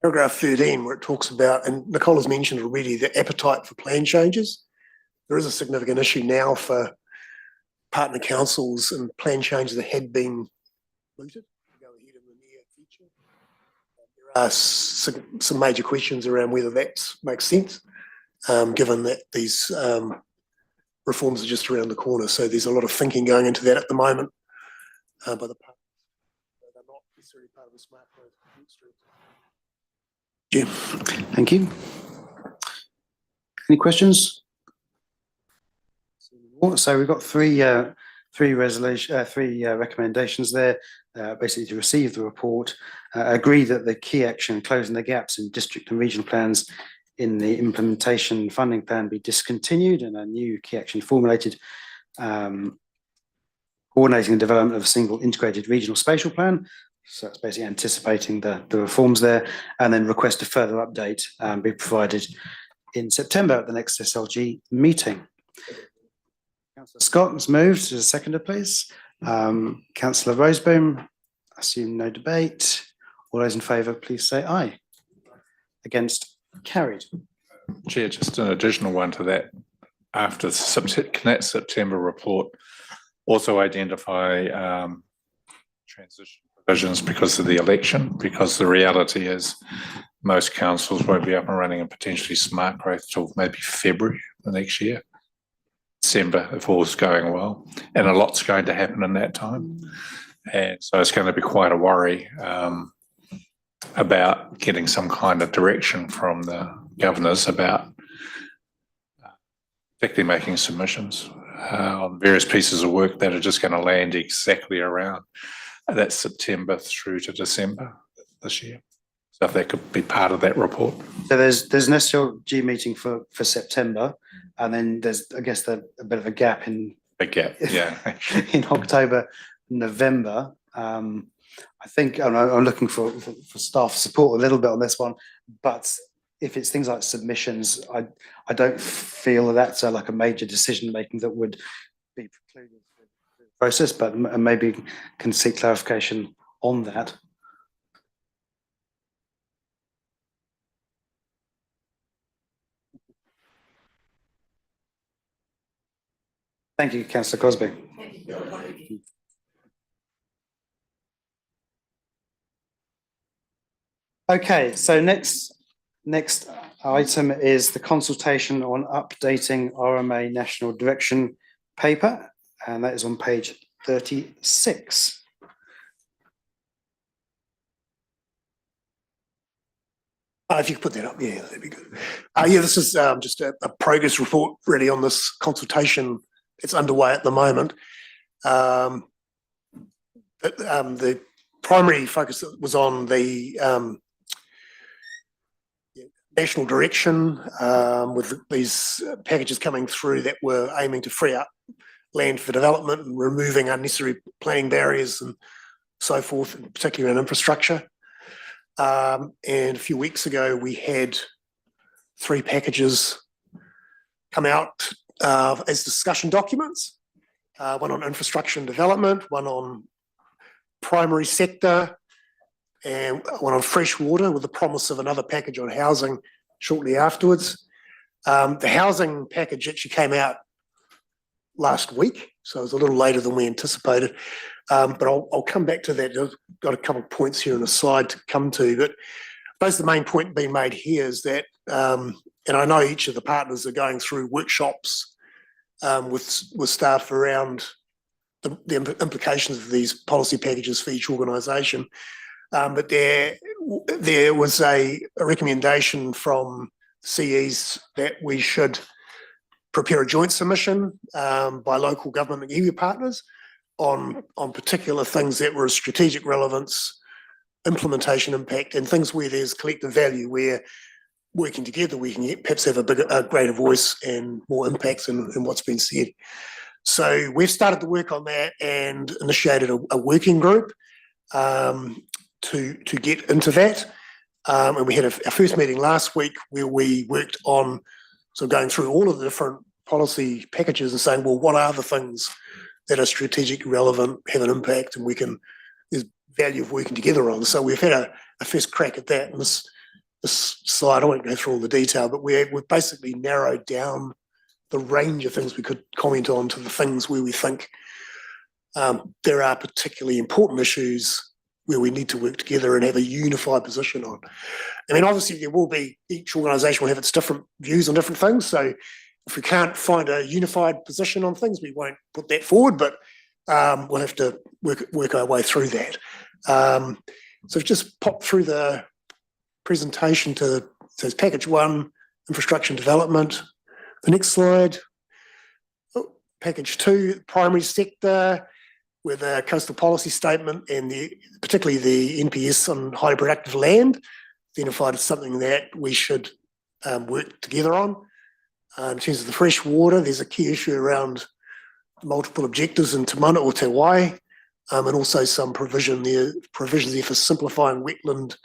paragraph 13, where it talks about, and Nicola's mentioned already, the appetite for plan changes. There is a significant issue now for partner councils and plan changes that had been mooted to go ahead in the near future. There are some major questions around whether that makes sense, given that these reforms are just around the corner. So there's a lot of thinking going into that at the moment by the partners. They're not necessarily part of the SmartGrowth stream. Yeah. Thank you. Any questions? So we've got three recommendations there. Basically, to receive the report, agree that the key action closing the gaps in district and regional plans in the implementation funding plan be discontinued and a new key action formulated, coordinating the development of a single integrated regional spatial plan. So it's basically anticipating the reforms there, and then request a further update be provided in September at the next SLG meeting. Councillor Scott has moved as a seconder, please. Councillor Roseboom, I assume no debate. All those in favour, please say aye. Against, carried. Chair, just an additional one to that. After that September report, also identify transition provisions because of the election, because the reality is most councils won't be up and running and potentially SmartGrowth till maybe February the next year, December, if all's going well, and a lot's going to happen in that time. And so it's going to be quite a worry about getting some kind of direction from the governors about particularly making submissions on various pieces of work that are just going to land exactly around that September through to December this year. So if that could be part of that report. So there's an SLG meeting for September, and then there's, I guess, a bit of a gap in yeah. in October, November. I think I'm looking for staff support a little bit on this one, but if it's things like submissions, I don't feel that that's like a major decision making that would be precluded from the process, but maybe can seek clarification on that. Thank you, Councillor Crosby. Okay, so next item is the consultation on updating RMA National Direction paper, and that is on page 36. If you could put that up, yeah, that'd be good. Yeah, this is just a progress report really on this consultation. It's underway at the moment. The primary focus was on the national direction with these packages coming through that were aiming to free up land for development and removing unnecessary planning barriers and so forth, particularly around infrastructure. And a few weeks ago, we had 3 packages come out as discussion documents. One on infrastructure and development, one on primary sector, and one on fresh water, with the promise of another package on housing shortly afterwards. The housing package actually came out last week, so it was a little later than we anticipated. But I'll come back to that. I've got a couple of points here in the slide to come to, but basically the main point being made here is that, and I know each of the partners are going through workshops with staff around the implications of these policy packages for each organisation. But there was a recommendation from CEs that we should prepare a joint submission by local government and iwi partners on particular things that were of strategic relevance, implementation impact, and things where there's collective value, where working together we can perhaps have a greater voice and more impacts in what's been said. So we've started to work on that and initiated a working group to get into that. And we had our first meeting last week where we worked on sort of going through all of the different policy packages and saying, well, what are the things that are strategically relevant, have an impact, and there's value of working together on. So we've had a first crack at that. And this slide, I won't go through all the detail, but we've basically narrowed down the range of things we could comment on to the things where we think there are particularly important issues where we need to work together and have a unified position on. I mean, obviously there will be, each organisation will have its different views on different things. So if we can't find a unified position on things, we won't put that forward, but we'll have to work our way through that. So just pop through the presentation to package 1, infrastructure and development. The next slide, package 2, primary sector, with a coastal policy statement and particularly the NPS on highly productive land, identified as something that we should work together on. In terms of the fresh water, there's a key issue around multiple objectives in Te Mana or Te Wai, and also some provisions there for simplifying wetland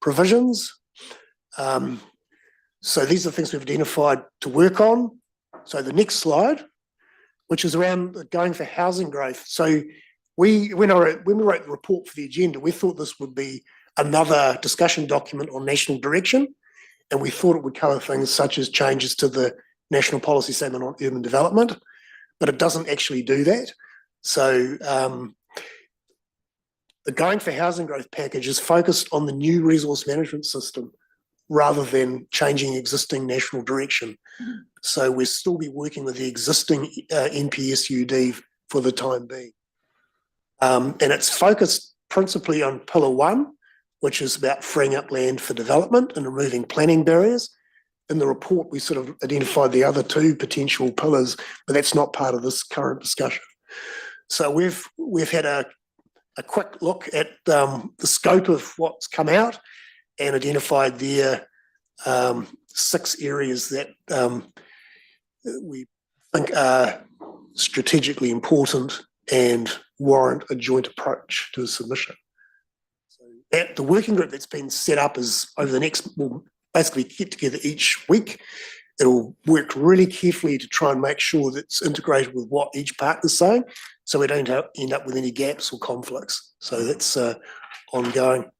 provisions. So these are things we've identified to work on. So the next slide, which is around going for housing growth. So when we wrote the report for the agenda, we thought this would be another discussion document on national direction, and we thought it would cover things such as changes to the national policy statement on urban development, but it doesn't actually do that. So the Going for Housing Growth package is focused on the new resource management system rather than changing existing national direction. So we'll still be working with the existing NPSUD for the time being. And it's focused principally on Pillar 1, which is about freeing up land for development and removing planning barriers. In the report, we sort of identified the other 2 potential pillars, but that's not part of this current discussion. So we've had a quick look at the scope of what's come out and identified there 6 areas that we think are strategically important and warrant a joint approach to a submission. So the working group that's been set up is over the next, we'll basically get together each week. It'll work really carefully to try and make sure that it's integrated with what each partner's saying, so we don't end up with any gaps or conflicts. So that's ongoing.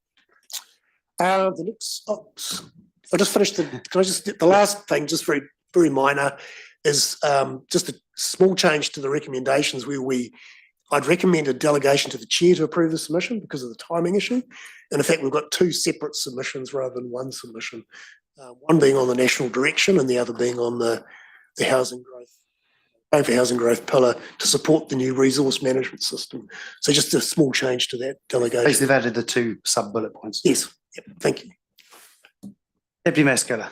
The next, I just finished the last thing, just very, very minor, is just a small change to the recommendations where I'd recommend a delegation to the chair to approve the submission because of the timing issue. And in fact, we've got 2 separate submissions rather than 1 submission, one being on the national direction and the other being on the housing growth, Going for Housing Growth pillar to support the new resource management system. So just a small change to that delegation. Please, they've added the 2 sub-bullet points. Yes, yep, thank you. Deputy Mayor Skiller.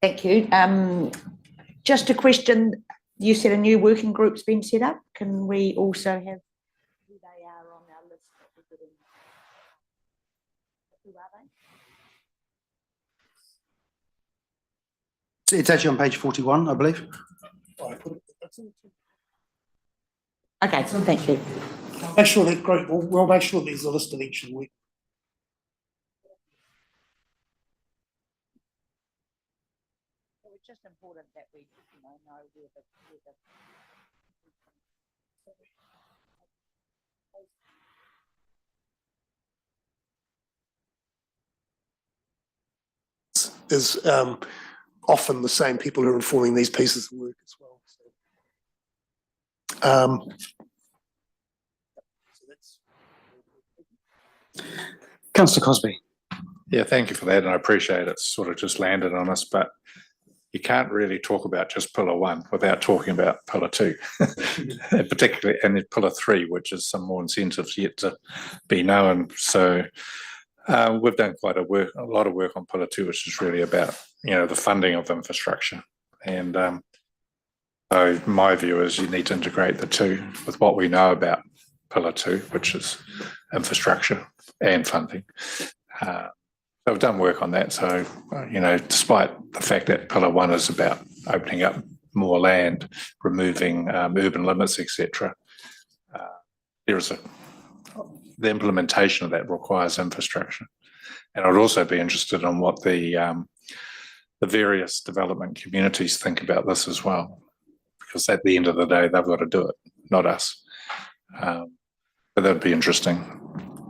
Thank you. Just a question, you said a new working group's been set up. Can we also have who they are on our list? Who are they? It's actually on page 41, I believe. Okay, thank you. Make sure that, great, we'll make sure there's a list of each week. It's just important that we, know where the. Is often the same people who are informing these pieces of work as well. So that's. Councillor Cosby. Yeah, thank you for that, and I appreciate it's sort of just landed on us, but you can't really talk about just pillar 1 without talking about pillar 2, and particularly and then pillar 3, which is some more incentives yet to be known. So we've done quite a lot of work on pillar 2, which is really about the funding of infrastructure. And so my view is you need to integrate the two with what we know about pillar 2, which is infrastructure and funding. So we've done work on that. So, despite the fact that pillar 1 is about opening up more land, removing urban limits, etc., the implementation of that requires infrastructure. And I'd also be interested in what the various development communities think about this as well, because at the end of the day, they've got to do it, not us. But that'd be interesting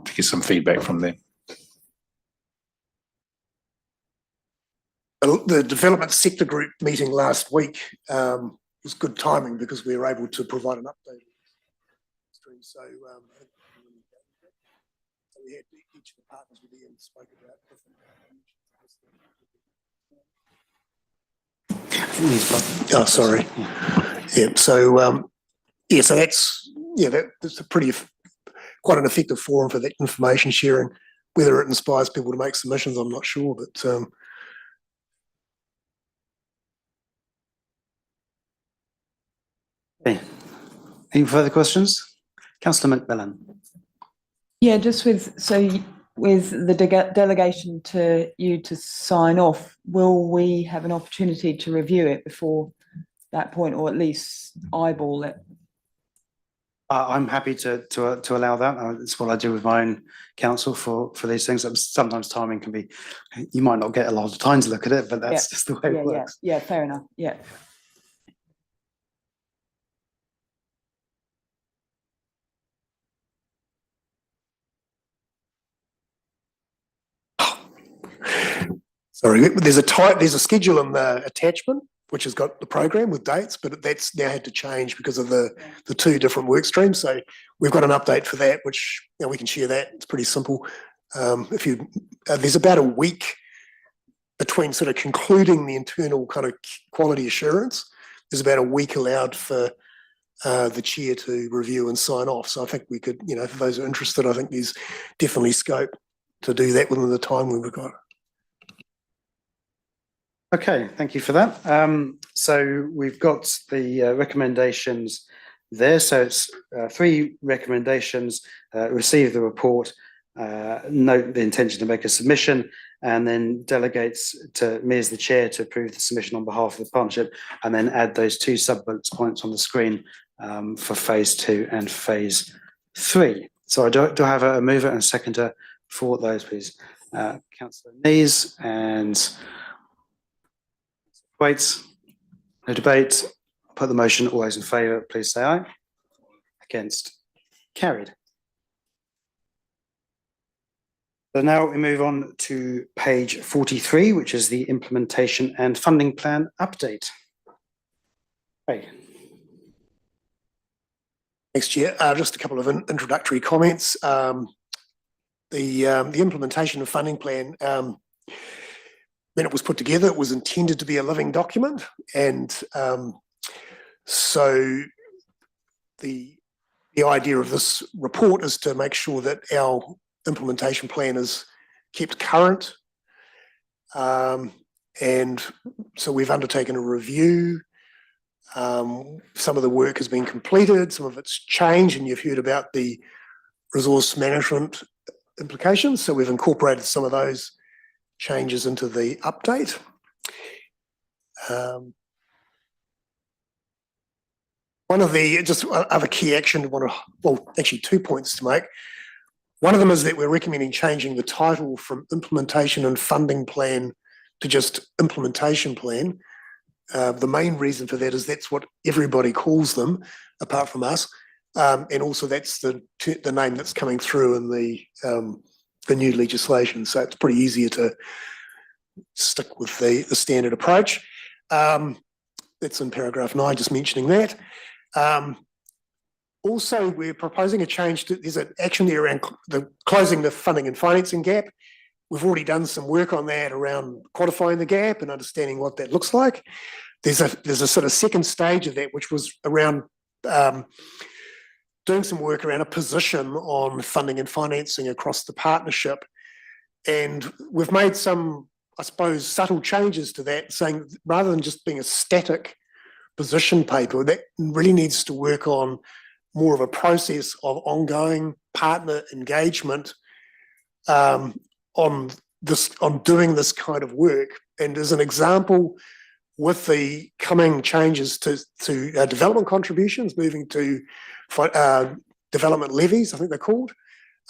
to get some feedback from them. The development sector group meeting last week was good timing because we were able to provide an update. So we had each of the partners with Ian spoke about different. Oh, sorry. Yeah. So so that's a quite an effective forum for that information sharing. Whether it inspires people to make submissions, I'm not sure, but. Okay. Any further questions? Councillor McMillan. Yeah, just with the delegation to you to sign off, will we have an opportunity to review it before that point, or at least eyeball it? I'm happy to allow that. It's what I do with my own council for these things. Sometimes timing can be, you might not get a lot of time to look at it, but that's just the way it works. Yeah, fair enough. Yeah. Sorry, there's a schedule in the attachment which has got the program with dates, but that's now had to change because of the two different work streams. So we've got an update for that, which we can share that. It's pretty simple. There's about a week between sort of concluding the internal kind of quality assurance. There's about a week allowed for the chair to review and sign off. So I think we could, for those who are interested, I think there's definitely scope to do that within the time we've got. Okay, thank you for that. So we've got the recommendations there. So it's 3 recommendations: receive the report, note the intention to make a submission, and then delegates to me as the chair to approve the submission on behalf of the partnership, and then add those 2 sub-bullet points on the screen for phase 2 and phase 3. So do I have a mover and a seconder for those, please? Councillor Nees and Waits. No debate. I'll put the motion. All those in favour, please say aye. Against? Carried. So now we move on to page 43, which is the implementation and funding plan update. Hey. Next year, just a couple of introductory comments. The implementation of funding plan, when it was put together, it was intended to be a living document, and so the idea of this report is to make sure that our implementation plan is kept current, and so we've undertaken a review. Some of the work has been completed, some of it's changed, and you've heard about the resource management implications, so we've incorporated some of those changes into the update. One of the, just other key action, actually 2 points to make. One of them is that we're recommending changing the title from implementation and funding plan to just implementation plan. The main reason for that is that's what everybody calls them, apart from us. And also that's the name that's coming through in the new legislation. So it's pretty easier to stick with the standard approach. That's in paragraph 9, just mentioning that. Also, we're proposing a change to, there's an action there around closing the funding and financing gap. We've already done some work on that around quantifying the gap and understanding what that looks like. There's a sort of second stage of that, which was around doing some work around a position on funding and financing across the partnership. And we've made some, I suppose, subtle changes to that, saying rather than just being a static position paper, that really needs to work on more of a process of ongoing partner engagement on doing this kind of work. And as an example, with the coming changes to development contributions, moving to development levies, I think they're called,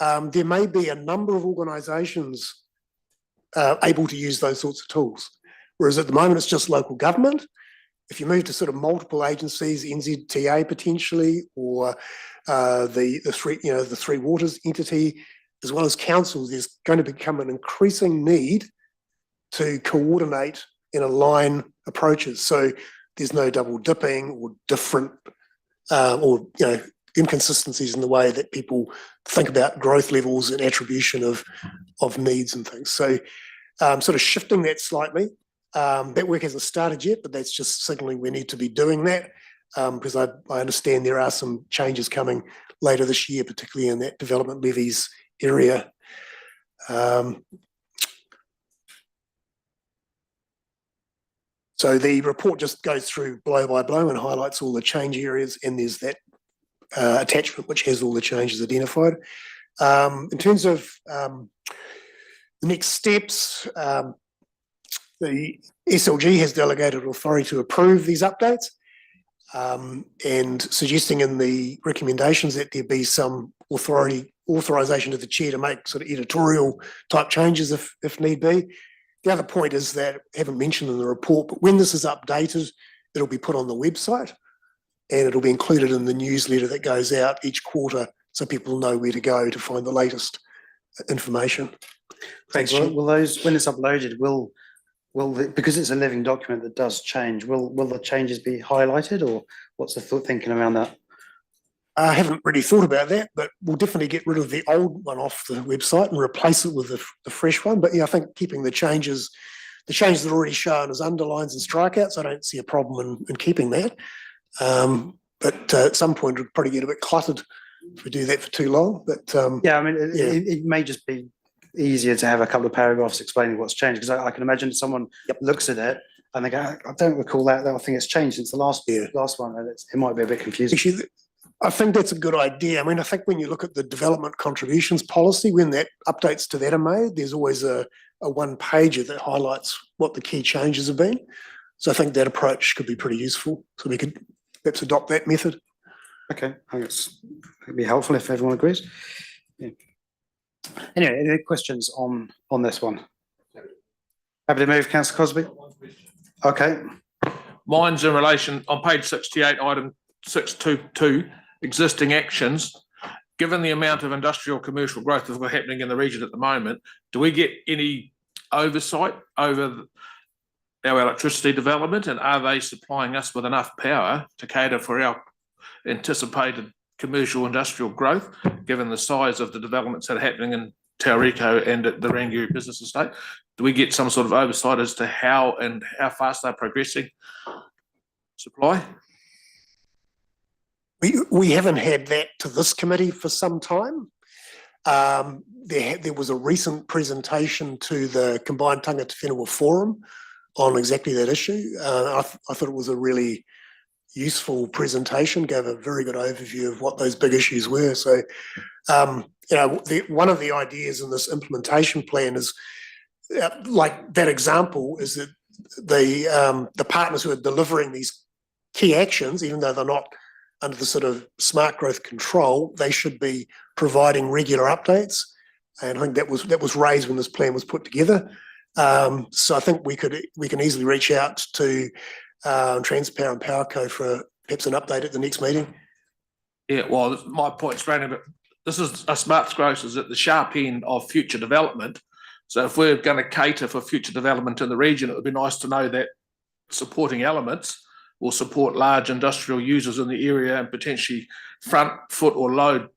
there may be a number of organisations able to use those sorts of tools. Whereas at the moment, it's just local government. If you move to sort of multiple agencies, NZTA potentially, or the Three Waters entity, as well as councils, there's going to become an increasing need to coordinate and align approaches. So there's no double dipping or different inconsistencies in the way that people think about growth levels and attribution of needs and things. So sort of shifting that slightly. That work hasn't started yet, but that's just signalling we need to be doing that, because I understand there are some changes coming later this year, particularly in that development levies area. So the report just goes through blow by blow and highlights all the change areas, and there's that attachment which has all the changes identified. In terms of the next steps, the SLG has delegated authority to approve these updates, and suggesting in the recommendations that there be some authorisation to the chair to make sort of editorial type changes if need be. The other point is that I haven't mentioned in the report, but when this is updated, it'll be put on the website and it'll be included in the newsletter that goes out each quarter, so people know where to go to find the latest information. Thanks, Jim. Will those, when it's uploaded, because it's a living document that does change, will the changes be highlighted, or what's the thinking around that? I haven't really thought about that, but we'll definitely get rid of the old one off the website and replace it with the fresh one. But yeah, I think keeping the changes that are already shown as underlines and strikeouts, I don't see a problem in keeping that. But at some point it'll probably get a bit cluttered if we do that for too long. But yeah, I mean, it may just be easier to have a couple of paragraphs explaining what's changed, because I can imagine someone looks at it and they go, I don't recall that. I think it's changed since the last one, and it might be a bit confusing. Actually, I think that's a good idea. I mean, I think when you look at the development contributions policy, when that updates to that are made, there's always a one-pager that highlights what the key changes have been. So I think that approach could be pretty useful. So we could perhaps adopt that method. Okay, I think it'd be helpful if everyone agrees. Yeah. Anyway, any questions on this one? Happy to move, Councillor Cosby. Okay. Mine's in relation on page 68, item 622, existing actions. Given the amount of industrial commercial growth that's happening in the region at the moment, do we get any oversight over our electricity development, and are they supplying us with enough power to cater for our anticipated commercial industrial growth, given the size of the developments that are happening in Tauriko and at the Rangiora Business Estate? Do we get some sort of oversight as to how fast they're progressing supply? We haven't had that to this committee for some time. There was a recent presentation to the Combined Tangata Whenua Forum on exactly that issue. I thought it was a really useful presentation, gave a very good overview of what those big issues were. So, one of the ideas in this implementation plan is, like that example, is that the partners who are delivering these key actions, even though they're not under the sort of smart growth control, they should be providing regular updates. And I think that was raised when this plan was put together. So I think we can easily reach out to Transpower and Powerco for perhaps an update at the next meeting. Yeah, well, my point's Brandon, but this is a smart growth is at the sharp end of future development. So if we're going to cater for future development in the region, it would be nice to know that supporting elements will support large industrial users in the area and potentially front foot or load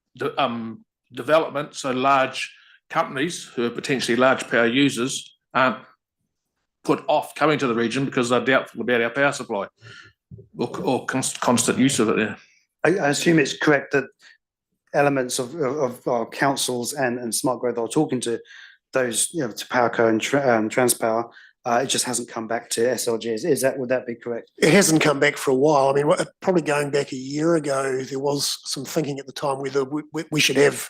development. So large companies who are potentially large power users aren't put off coming to the region because they're doubtful about our power supply or constant use of it. Yeah. I assume it's correct that elements of our councils and Smart Growth are talking to those, to Powerco and Transpower. It just hasn't come back to SLG. Would that be correct? It hasn't come back for a while. I mean, probably going back a year ago, there was some thinking at the time whether we should have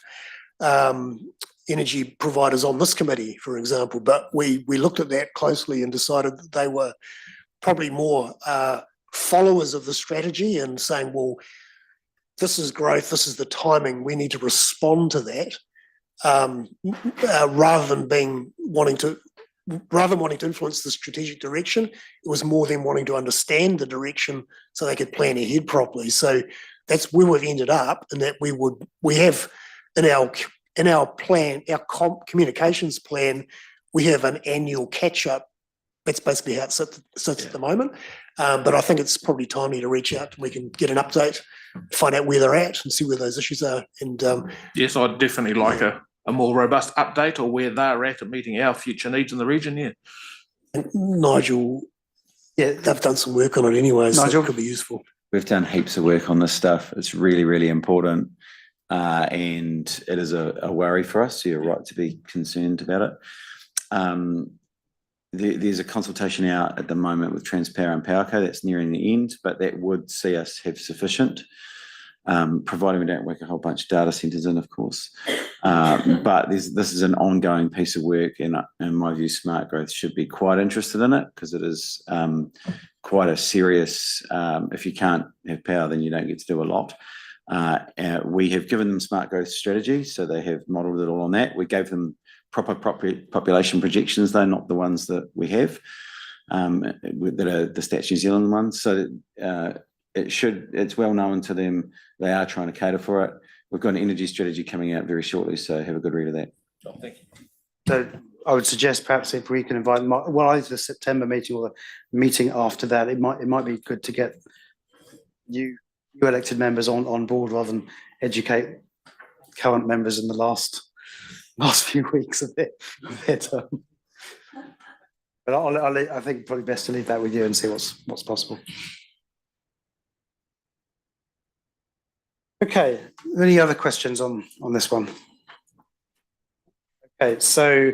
energy providers on this committee, for example. But we looked at that closely and decided that they were probably more followers of the strategy and saying, well, this is growth, this is the timing, we need to respond to that, rather than wanting to influence the strategic direction. It was more them wanting to understand the direction so they could plan ahead properly. So that's where we've ended up, and that we have in our plan, our communications plan, we have an annual catch up. That's basically how it sits at the moment. But I think it's probably timely to reach out and we can get an update, find out where they're at and see where those issues are. And yes, I'd definitely like a more robust update or where they're at meeting our future needs in the region. Yeah. And Nigel, they've done some work on it anyway, so it could be useful. We've done heaps of work on this stuff. It's really, really important. And it is a worry for us. So you're right to be concerned about it. There's a consultation out at the moment with Transpower and Powerco that's nearing the end, but that would see us have sufficient, providing we don't work a whole bunch of data centres in, of course. But this is an ongoing piece of work, and in my view, Smart Growth should be quite interested in it because it is quite a serious, if you can't have power, then you don't get to do a lot. We have given them Smart Growth strategy, so they have modelled it all on that. We gave them proper population projections, though, not the ones that we have, that are the Stats New Zealand ones. So it's well known to them. They are trying to cater for it. We've got an energy strategy coming out very shortly, so have a good read of that. Oh, thank you. So I would suggest perhaps if we can invite them, well, either the September meeting or the meeting after that, it might be good to get you elected members on board rather than educate current members in the last few weeks of their term. But I think probably best to leave that with you and see what's possible. Okay, any other questions on this one? Okay, so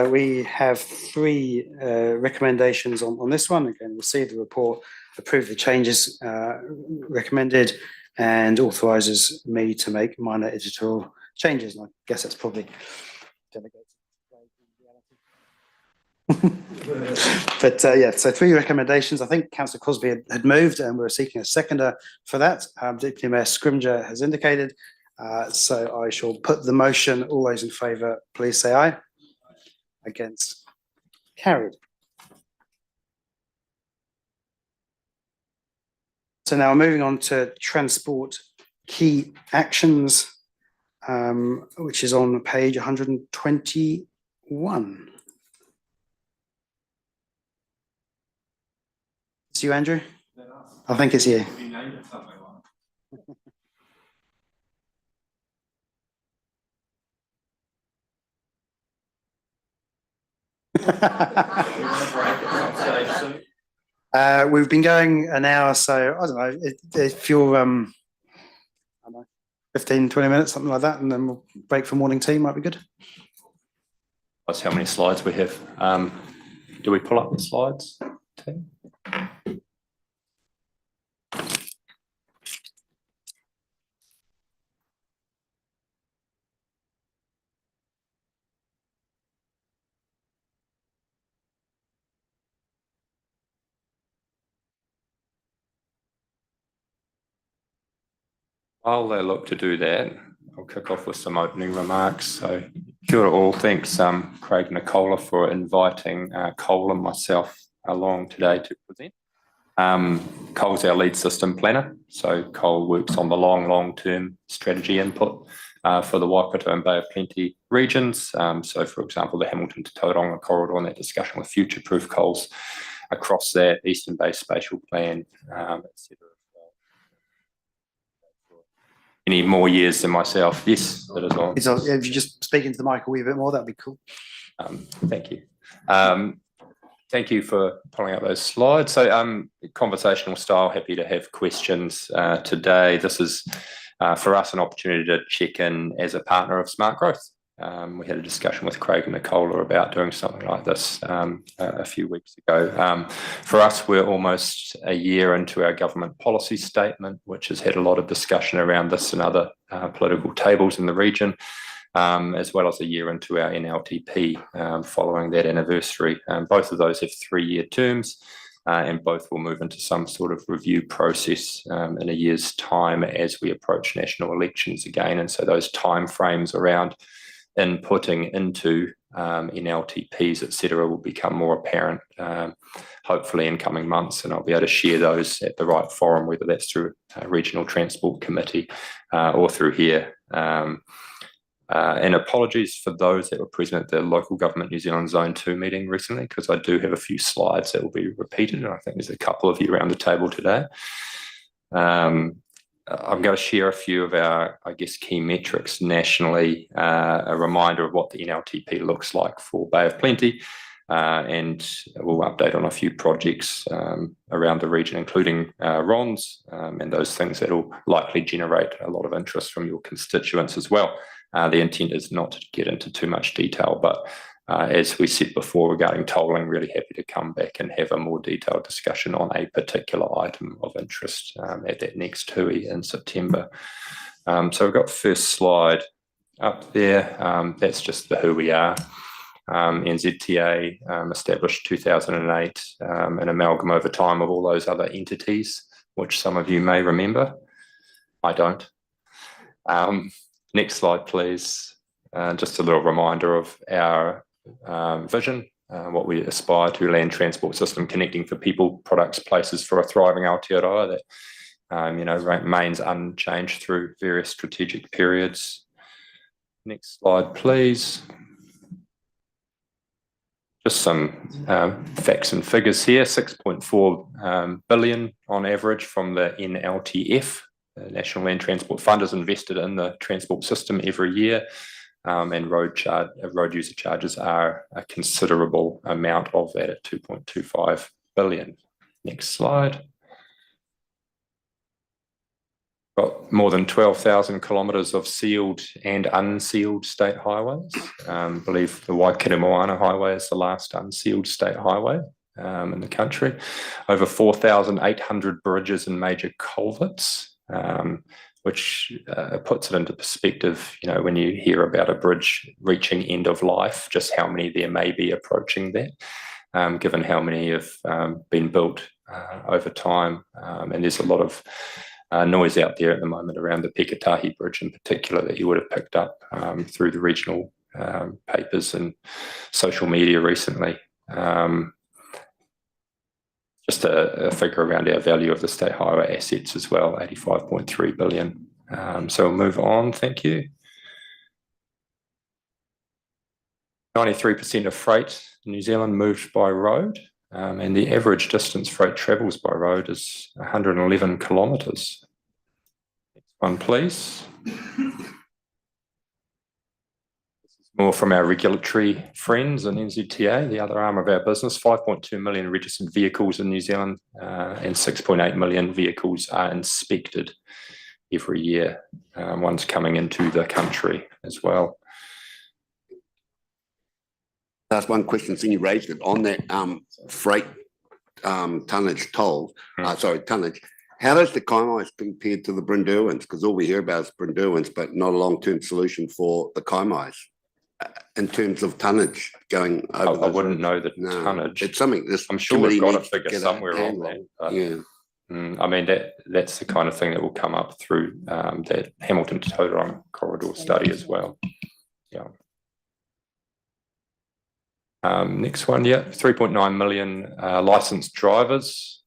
we have three recommendations on this one. Again, receive the report, approve the changes recommended, and authorises me to make minor editorial changes. And I guess that's probably delegated. But so three recommendations. I think Councillor Crosby had moved and we're seeking a seconder for that. Deputy Mayor Scrimger has indicated. So I shall put the motion. All those in favour, please say aye. Against? Carried. So now moving on to transport key actions, which is on page 121. It's you, Andrew? I think it's you. We've been going an hour, so I don't know if you're I don't know, 15, 20 minutes, something like that, and then we'll break for morning tea, might be good. That's how many slides we have. Do we pull up the slides, team? While they look to do that, I'll kick off with some opening remarks. So, kia ora all. Thanks, Craig and Nicola, for inviting Cole and myself along today to present. Cole's our lead system planner, so Cole works on the long-term strategy input for the Waikato and Bay of Plenty regions. So, for example, the Hamilton to Tauranga corridor and that discussion with future-proof Coles across that Eastern Bay Spatial Plan, etc. Any more years than myself? Yes, that is on. If you just speak into the mic a wee bit more, that'd be cool. Thank you. Thank you for pulling up those slides. So, conversational style, happy to have questions today. This is for us an opportunity to check in as a partner of SmartGrowth. We had a discussion with Craig and Nicola about doing something like this a few weeks ago. For us, we're almost a year into our government policy statement, which has had a lot of discussion around this and other political tables in the region, as well as a year into our NLTP following that anniversary. Both of those have 3-year terms, and both will move into some sort of review process in a year's time as we approach national elections again. And so those timeframes around inputting into NLTPs, etc., will become more apparent, hopefully in coming months, and I'll be able to share those at the right forum, whether that's through a regional transport committee or through here. And apologies for those that were present at the Local Government New Zealand Zone 2 meeting recently, because I do have a few slides that will be repeated, and I think there's a couple of you around the table today. I'm going to share a few of our, I guess, key metrics nationally, a reminder of what the NLTP looks like for Bay of Plenty, and we'll update on a few projects around the region, including RONs, and those things that will likely generate a lot of interest from your constituents as well. The intent is not to get into too much detail, but as we said before regarding tolling, really happy to come back and have a more detailed discussion on a particular item of interest at that next TUI in September. So we've got first slide up there. That's just the who we are. NZTA established 2008, an amalgam over time of all those other entities, which some of you may remember. I don't. Next slide, please. Just a little reminder of our vision, what we aspire to: land transport system connecting for people, products, places for a thriving Aotearoa that remains unchanged through various strategic periods. Next slide, please. Just some facts and figures here. 6.4 billion on average from the NLTF, the National Land Transport Fund, is invested in the transport system every year. And road user charges are a considerable amount of that at 2.25 billion. Next slide. Got more than 12,000 kilometres of sealed and unsealed state highways. I believe the Waikato Moana Highway is the last unsealed state highway in the country. Over 4,800 bridges and major culverts, which puts it into perspective, when you hear about a bridge reaching end of life, just how many there may be approaching that, given how many have been built over time. And there's a lot of noise out there at the moment around the Peketahi Bridge in particular that you would have picked up through the regional papers and social media recently. Just a figure around our value of the state highway assets as well, 85.3 billion. So we'll move on, thank you. 93% of freight in New Zealand moves by road, and the average distance freight travels by road is 111 kilometres. Next one, please. More from our regulatory friends in NZTA, the other arm of our business. 5.2 million registered vehicles in New Zealand, and 6.8 million vehicles are inspected every year. One's coming into the country as well. Last one question, seeing you raised it on that freight tonnage toll, tonnage. How does the Kaimais compare to the Brynderwyns? Because all we hear about is Brynderwyns, but not a long-term solution for the Kaimais in terms of tonnage going over. I wouldn't know the tonnage. It's something this I'm sure we've got a figure somewhere on that. Yeah. I mean, that's the kind of thing that will come up through that Hamilton to Tauranga corridor study as well. Yeah. Next one, 3.9 million licensed drivers,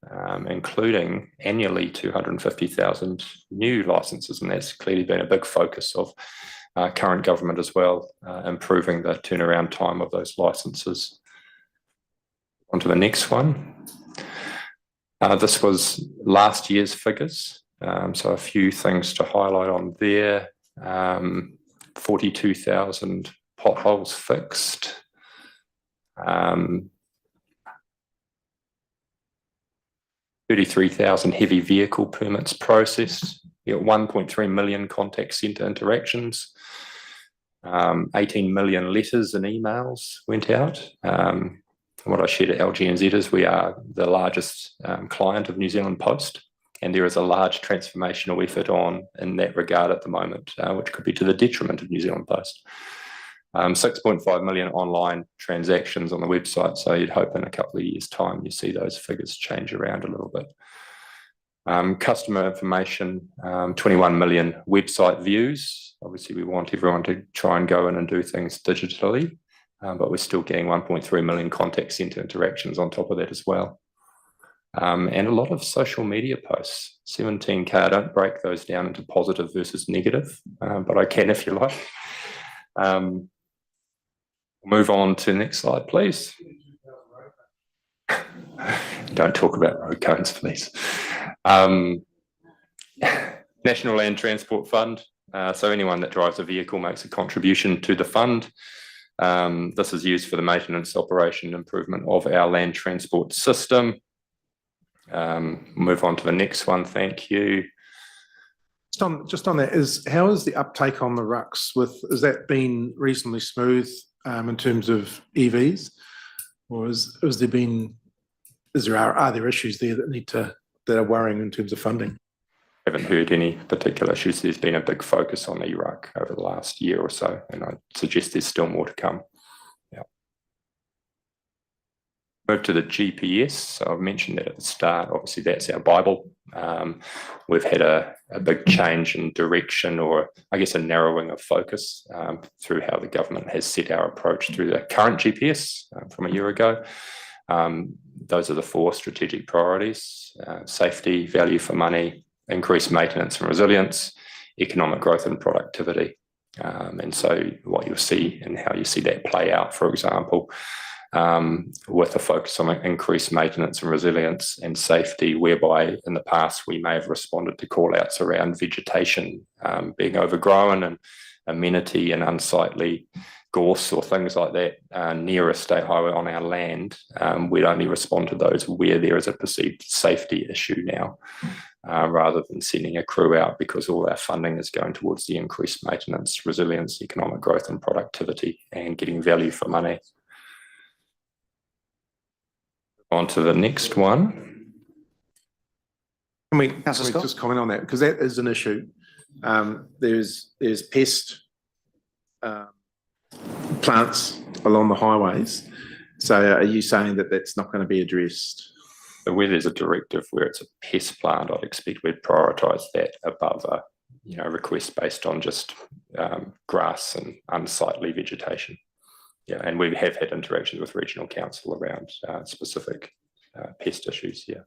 including annually 250,000 new licenses, and that's clearly been a big focus of current government as well, improving the turnaround time of those licenses. On to the next one. This was last year's figures, so a few things to highlight on there. 42,000 potholes fixed. 33,000 heavy vehicle permits processed. You got 1.3 million contact centre interactions. 18 million letters and emails went out. What I shared at LGNZ is we are the largest client of New Zealand Post, and there is a large transformational effort on in that regard at the moment, which could be to the detriment of New Zealand Post. 6.5 million online transactions on the website, so you'd hope in a couple of years' time you see those figures change around a little bit. Customer information, 21 million website views. Obviously, we want everyone to try and go in and do things digitally, but we're still getting 1.3 million contact centre interactions on top of that as well. And a lot of social media posts, 17K. I don't break those down into positive versus negative, but I can if you like. Move on to the next slide, please. Don't talk about road cones, please. National Land Transport Fund. So anyone that drives a vehicle makes a contribution to the fund. This is used for the maintenance, operation, improvement of our land transport system. Move on to the next one. Thank you. Just on that, how is the uptake on the rucks? Has that been reasonably smooth in terms of EVs, or are there issues there that are worrying in terms of funding? I haven't heard any particular issues. There's been a big focus on e-ruck over the last year or so, and I suggest there's still more to come. Yeah. Move to the GPS. So I've mentioned that at the start. Obviously, that's our Bible. We've had a big change in direction, or I guess a narrowing of focus through how the government has set our approach through the current GPS from a year ago. Those are the 4 strategic priorities: safety, value for money, increased maintenance and resilience, economic growth and productivity. And so what you'll see and how you see that play out, for example, with a focus on increased maintenance and resilience and safety, whereby in the past we may have responded to call-outs around vegetation being overgrown and amenity and unsightly gorse or things like that near a state highway on our land. We'd only respond to those where there is a perceived safety issue now, rather than sending a crew out, because all our funding is going towards the increased maintenance, resilience, economic growth and productivity, and getting value for money. On to the next one. Can we just comment on that? Because that is an issue. There's pest plants along the highways. So are you saying that that's not going to be addressed? Where there's a directive where it's a pest plant, I'd expect we'd prioritise that above a request based on just grass and unsightly vegetation. Yeah, and we have had interactions with regional council around specific pest issues. Yeah.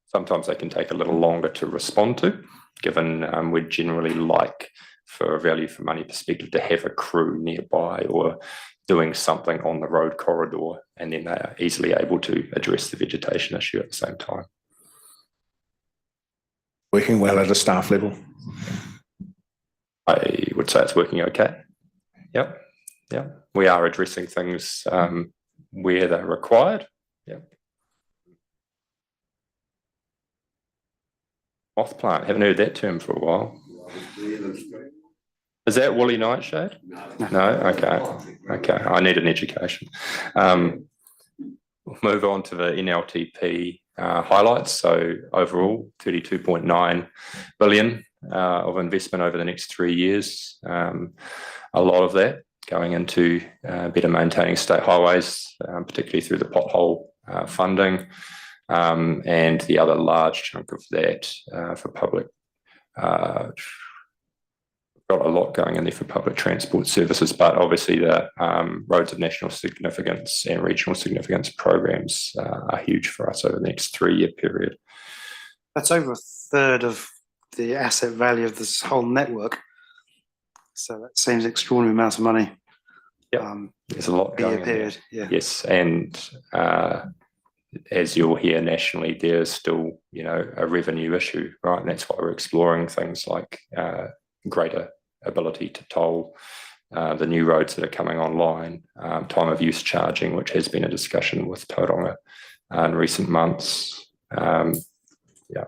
Sometimes they can take a little longer to respond to, given we'd generally like, for a value for money perspective, to have a crew nearby or doing something on the road corridor, and then they are easily able to address the vegetation issue at the same time. Working well at a staff level? I would say it's working okay. Yep. Yeah, we are addressing things where they're required. Yeah. Moth plant, haven't heard that term for a while. Is that woolly nightshade? No? Okay. I need an education. We'll move on to the NLTP highlights. So overall, 32.9 billion of investment over the next 3 years. A lot of that going into better maintaining state highways, particularly through the pothole funding. And the other large chunk of that for public, got a lot going in there for public transport services, but obviously the roads of national significance and regional significance programs are huge for us over the next 3-year period. That's over a third of the asset value of this whole network. So that seems extraordinary amount of money. Yeah, there's a lot going in period. there. Yeah. Yes, and as you'll hear nationally, there's still, you know, a revenue issue, right? And that's why we're exploring things like greater ability to toll the new roads that are coming online, time of use charging, which has been a discussion with Tauranga in recent months.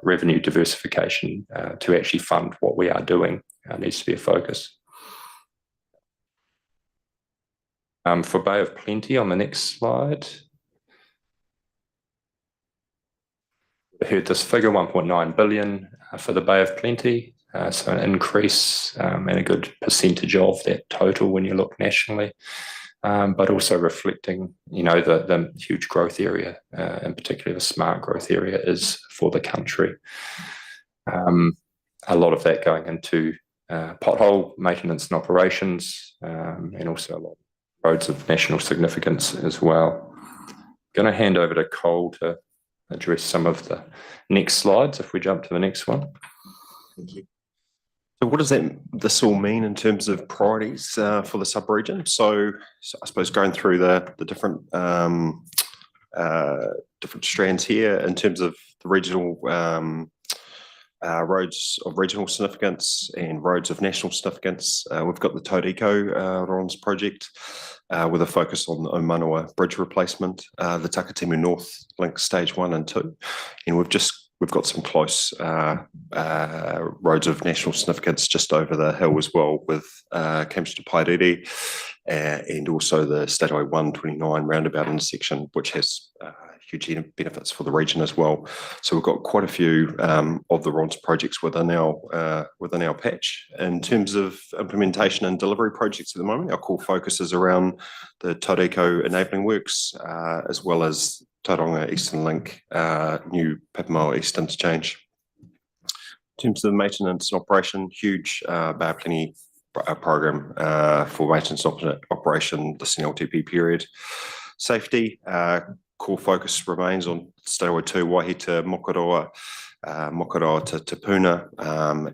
Revenue diversification to actually fund what we are doing needs to be a focus. For Bay of Plenty on the next slide. I heard this figure, 1.9 billion for the Bay of Plenty. So an increase and a good percentage of that total when you look nationally, but also reflecting, you know, the huge growth area, in particular the smart growth area is for the country. A lot of that going into pothole maintenance and operations, and also a lot of roads of national significance as well. Going to hand over to Cole to address some of the next slides if we jump to the next one. Thank you. So what does this all mean in terms of priorities for the sub-region? So I suppose going through the different different strands here in terms of the regional roads of regional significance and roads of national significance. We've got the Tauriko RONS project with a focus on the Manawa bridge replacement, the Takatimu North Link stage 1 and 2, and we've got some close roads of national significance just over the hill as well with Camps to Pairere and also the State Highway 129 roundabout intersection, which has huge benefits for the region as well. So we've got quite a few of the RONS projects within our patch. In terms of implementation and delivery projects at the moment, our core focus is around the Tauriko enabling works, as well as Tauranga Eastern Link, new Papamoa East interchange. In terms of the maintenance and operation, huge Bay of Plenty program for maintenance operation this LTP period. Safety, core focus remains on State Highway 2, Waihi to Mokoroa, Mokoroa to Puna,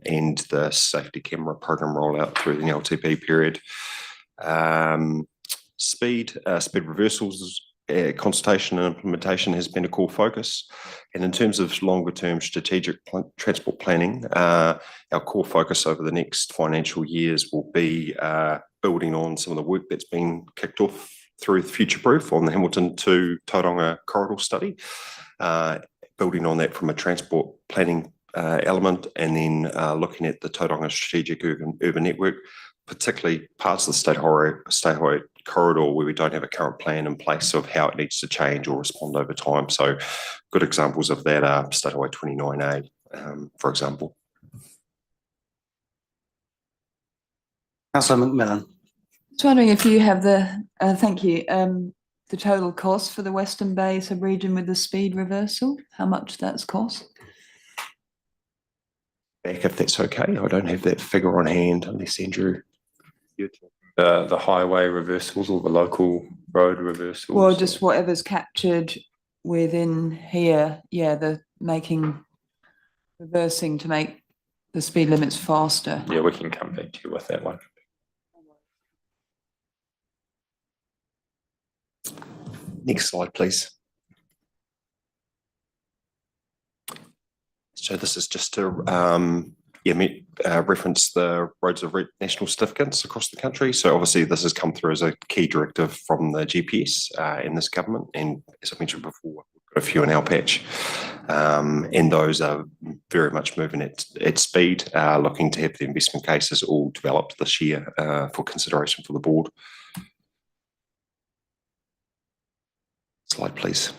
and the safety camera program rollout through the LTP period. Speed reversals, consultation and implementation has been a core focus. And in terms of longer term strategic transport planning, our core focus over the next financial years will be building on some of the work that's been kicked off through Future Proof on the Hamilton to Tauranga corridor study, building on that from a transport planning element, and then looking at the Tauranga strategic urban network, particularly parts of the State Highway corridor where we don't have a current plan in place of how it needs to change or respond over time. So good examples of that are State Highway 29A, for example. Councillor McMillan. Just wondering if you have thank you, the total cost for the Western Bay sub-region with the speed reversal, how much that's cost? Back if that's okay. I don't have that figure on hand unless Andrew. The highway reversals or the local road reversals? Well, just whatever's captured within here, yeah, the reversing to make the speed limits faster. Yeah, we can come back to you with that one. Next slide, please. So this is just to reference the roads of national significance across the country. So obviously this has come through as a key directive from the GPS in this government. And as I mentioned before, we've got a few in our patch. And those are very much moving at speed, looking to have the investment cases all developed this year for consideration for the board. Slide, please.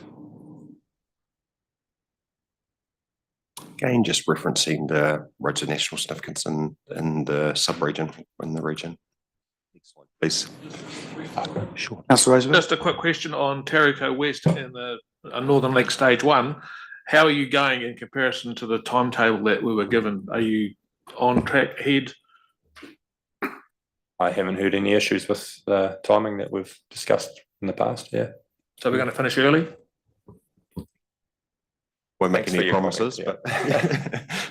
Again, just referencing the roads of national significance in the sub-region, in the region. Next slide, please. Sure. Just a quick question on Tauriko West and the Northern Link Stage 1. How are you going in comparison to the timetable that we were given? Are you on track ahead? I haven't heard any issues with the timing that we've discussed in the past, yeah. So we're going to finish early? Won't make Thanks for any your promises, comment, but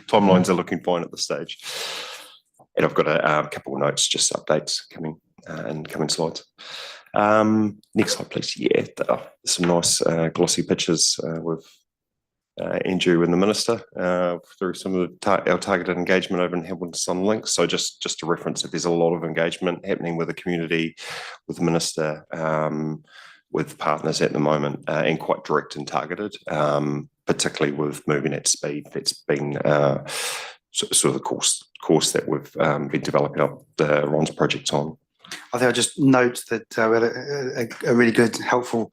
timelines are looking fine at this stage. And I've got a couple of notes, just updates coming in coming slides. Next slide, please. Yeah, some nice glossy pictures with Andrew and the Minister through some of our targeted engagement over in Hamilton Sun Links. So just to reference it, there's a lot of engagement happening with the community, with the Minister, with partners at the moment, and quite direct and targeted, particularly with moving at speed. That's been sort of the course that we've been developing up the RONS project on. I think I'll just note that we had a really good, helpful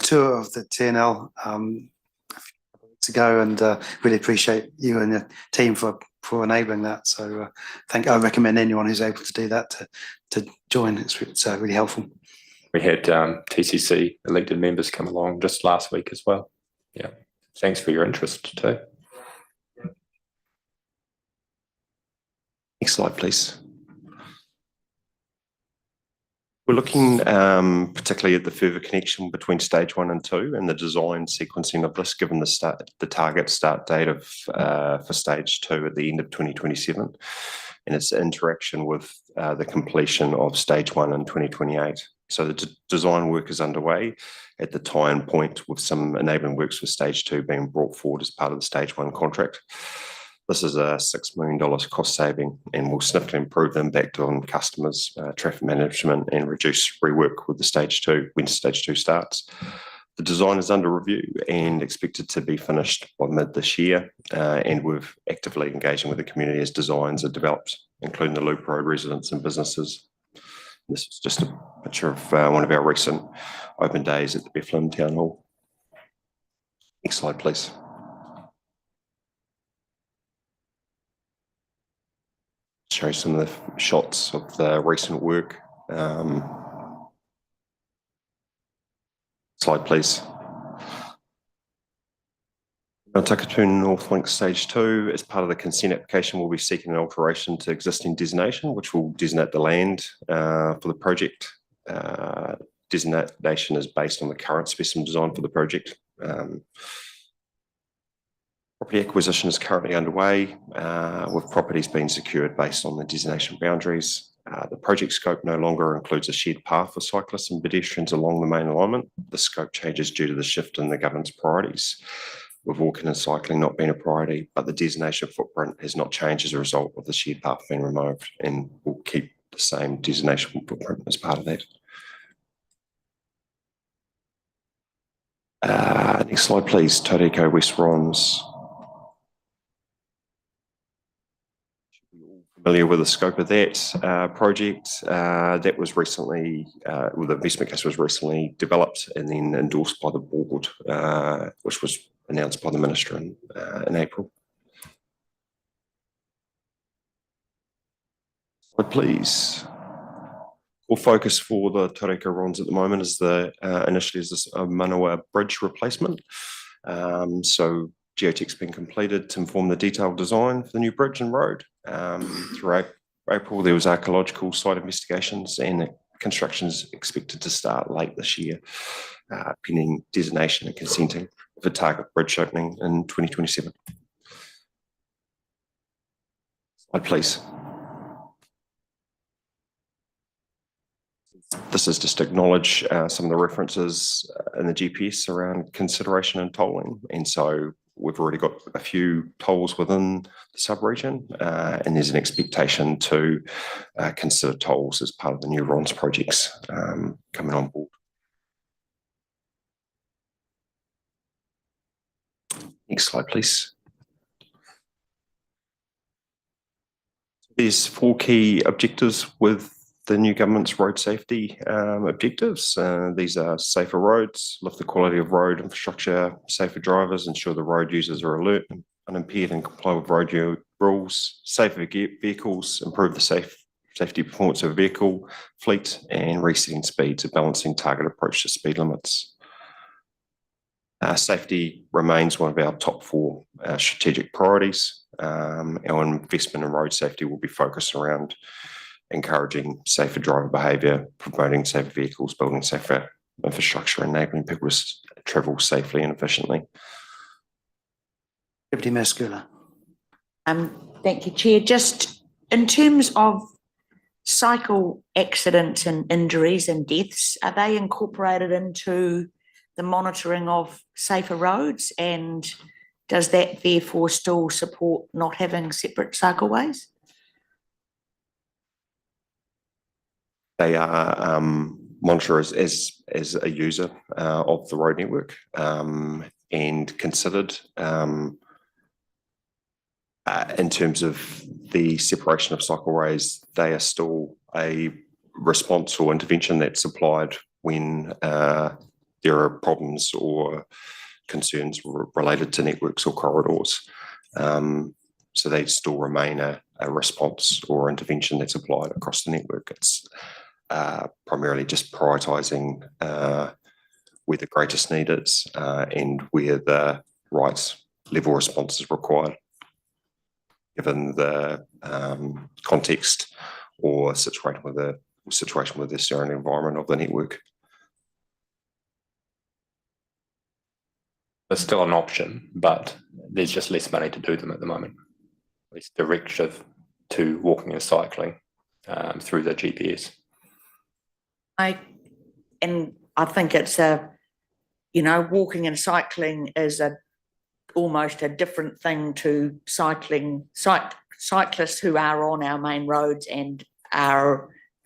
tour of the TNL a few weeks ago, and really appreciate you and the team for enabling that. So I recommend anyone who's able to do that to join. It's really helpful. We had TCC elected members come along just last week as well. Yeah, thanks for your interest too. Next slide, please. We're looking particularly at the further connection between stage 1 and 2 and the design sequencing of this, given the target start date of for stage 2 at the end of 2027, and its interaction with the completion of stage 1 in 2028. So the design work is underway at the tie-in point, with some enabling works for stage 2 being brought forward as part of the stage 1 contract. This is a $6 million cost saving and will significantly improve the impact on customers, traffic management, and reduce rework with the stage 2 when stage 2 starts. The design is under review and expected to be finished by mid this year, and we're actively engaging with the community as designs are developed, including the Loop Road residents and businesses. This is just a picture of one of our recent open days at the Bethlehem Town Hall. Next slide, please. Show some of the shots of the recent work. Slide, please. On Takatuna North Link Stage 2, as part of the consent application, we'll be seeking an alteration to existing designation, which will designate the land for the project. Designation is based on the current specimen design for the project. Property acquisition is currently underway, with properties being secured based on the designation boundaries. The project scope no longer includes a shared path for cyclists and pedestrians along the main alignment. The scope changes due to the shift in the government's priorities, with walking and cycling not being a priority, but the designation footprint has not changed as a result of the shared path being removed, and will keep the same designation footprint as part of that. Next slide, please. Tauriko West RONS. Familiar with the scope of that project. That was recently, well, the investment case was recently developed and then endorsed by the board, which was announced by the Minister in April. Slide, please. Core focus for the Tauriko RONS at the moment is initially is this Manawa bridge replacement. So geotech's been completed to inform the detailed design for the new bridge and road. Through April, there was archaeological site investigations, and construction is expected to start late this year, pending designation and consenting for target bridge opening in 2027. Slide, please. This is just to acknowledge some of the references in the GPS around consideration and tolling. And so we've already got a few tolls within the sub-region, and there's an expectation to consider tolls as part of the new RONS projects coming on board. Next slide, please. There's 4 key objectives with the new government's road safety objectives. These are safer roads, lift the quality of road infrastructure, safer drivers, ensure the road users are alert and unimpaired and comply with road rules, safer vehicles, improve the safety performance of a vehicle fleet, and resetting speeds, a balancing target approach to speed limits. Safety remains one of our top 4 strategic priorities. Our investment in road safety will be focused around encouraging safer driver behaviour, promoting safer vehicles, building safer infrastructure, enabling people to travel safely and efficiently. Deputy Mayor Skula. Thank you, Chair. Just in terms of cycle accidents and injuries and deaths, are they incorporated into the monitoring of safer roads? And does that therefore still support not having separate cycleways? They are monitored as a user of the road network and considered in terms of the separation of cycleways. They are still a response or intervention that's applied when there are problems or concerns related to networks or corridors. So they still remain a response or intervention that's applied across the network. It's primarily just prioritising where the greatest need is and where the right level response is required, given the context or situation with the surrounding environment of the network. It's still an option, but there's just less money to do them at the moment. Less directive to walking and cycling through the GPS. I think it's walking and cycling is almost a different thing to cyclists who are on our main roads and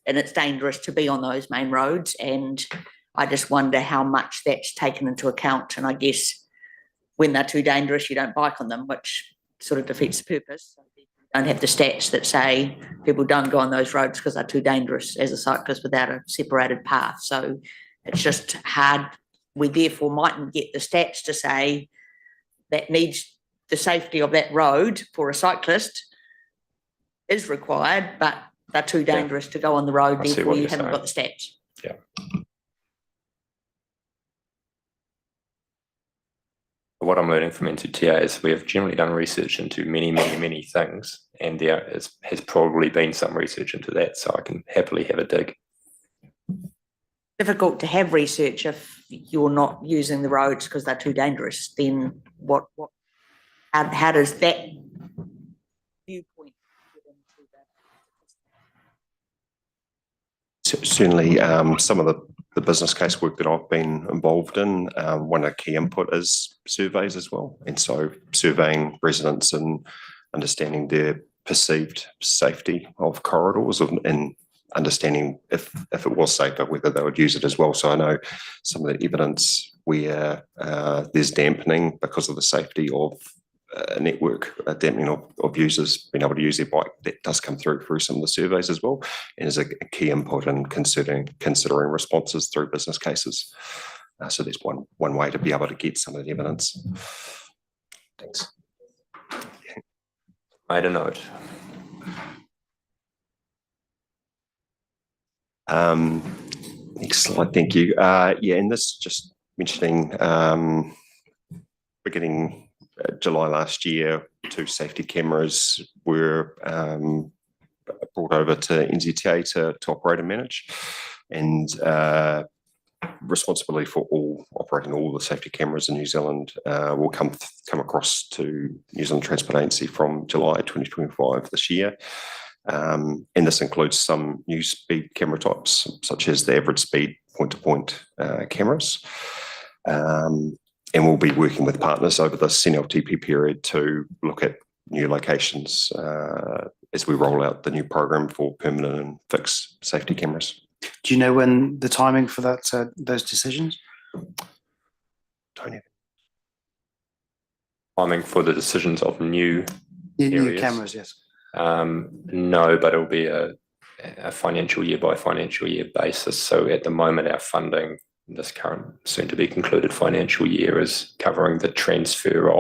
it's dangerous to be on those main roads. And I just wonder how much that's taken into account. And I guess when they're too dangerous, you don't bike on them, which sort of defeats the purpose. You don't have the stats that say people don't go on those roads because they're too dangerous as a cyclist without a separated path. So it's just hard. We therefore mightn't get the stats to say that needs the safety of that road for a cyclist is required, but they're too dangerous to go on the road, therefore you haven't got the stats. Yeah. What I'm learning from NCTA is we have generally done research into many things, and there has probably been some research into that, so I can happily have a dig. Difficult to have research if you're not using the roads because they're too dangerous. Then how does that viewpoint get into that? Certainly, some of the business case work that I've been involved in, one of the key input is surveys as well. And so surveying residents and understanding their perceived safety of corridors and understanding if it was safer, whether they would use it as well. So I know some of the evidence where there's dampening because of the safety of a network, a dampening of users being able to use their bike, that does come through some of the surveys as well, and is a key input in considering responses through business cases. So there's one way to be able to get some of the evidence. Thanks. Made a note. Next slide, thank you. And this just mentioning beginning July last year, 2 safety cameras were brought over to NZTA to operate and manage, and responsibility for operating all the safety cameras in New Zealand will come across to New Zealand Transport Agency from July 2025 this year. And this includes some new speed camera types, such as the average speed point-to-point cameras. And we'll be working with partners over the CNLTP period to look at new locations as we roll out the new program for permanent and fixed safety cameras. Do you know when the timing for that those decisions? Tony? Timing for the decisions of new New cameras, yes. No, but it'll be a financial year by financial year basis. So at the moment, our funding, this current soon to be concluded financial year, is covering the transfer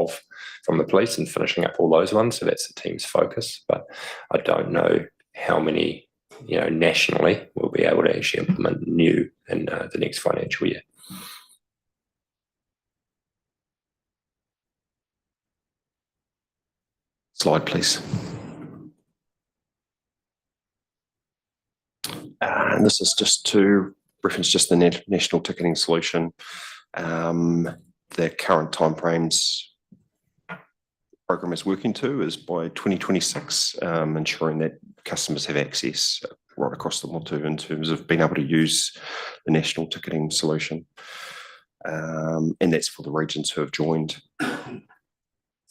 from the police and finishing up all those ones. So that's the team's focus. But I don't know how many, nationally we'll be able to actually implement new in the next financial year. Slide, please. And this is just to reference just the national ticketing solution. The current timeframes program is working to is by 2026, ensuring that customers have access right across the Motu in terms of being able to use the national ticketing solution. And that's for the regions who have joined.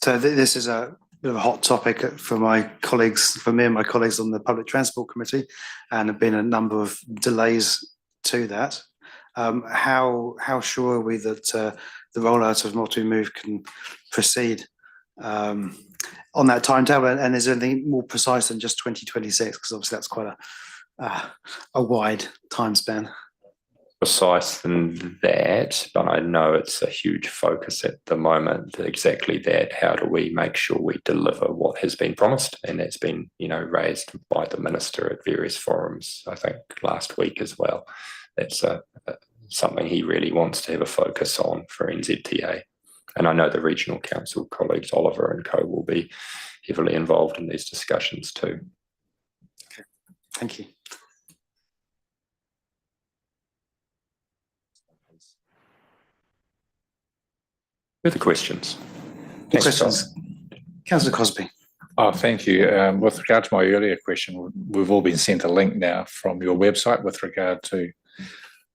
So this is a bit of a hot topic for my colleagues, for me and my colleagues on the Public Transport Committee, and have been a number of delays to that. How sure are we that the rollout of Motu Move can proceed on that timetable? And is there anything more precise than just 2026? Because obviously that's quite a wide time span. Precise than that, but I know it's a huge focus at the moment. Exactly that. How do we make sure we deliver what has been promised? And that's been, raised by the minister at various forums, I think last week as well. That's something he really wants to have a focus on for NZTA. And I know the regional council colleagues, Oliver and co, will be heavily involved in these discussions too. Okay, thank you. Further questions? Questions? Councillor Crosby. Oh, thank you. With regard to my earlier question, we've all been sent a link now from your website with regard to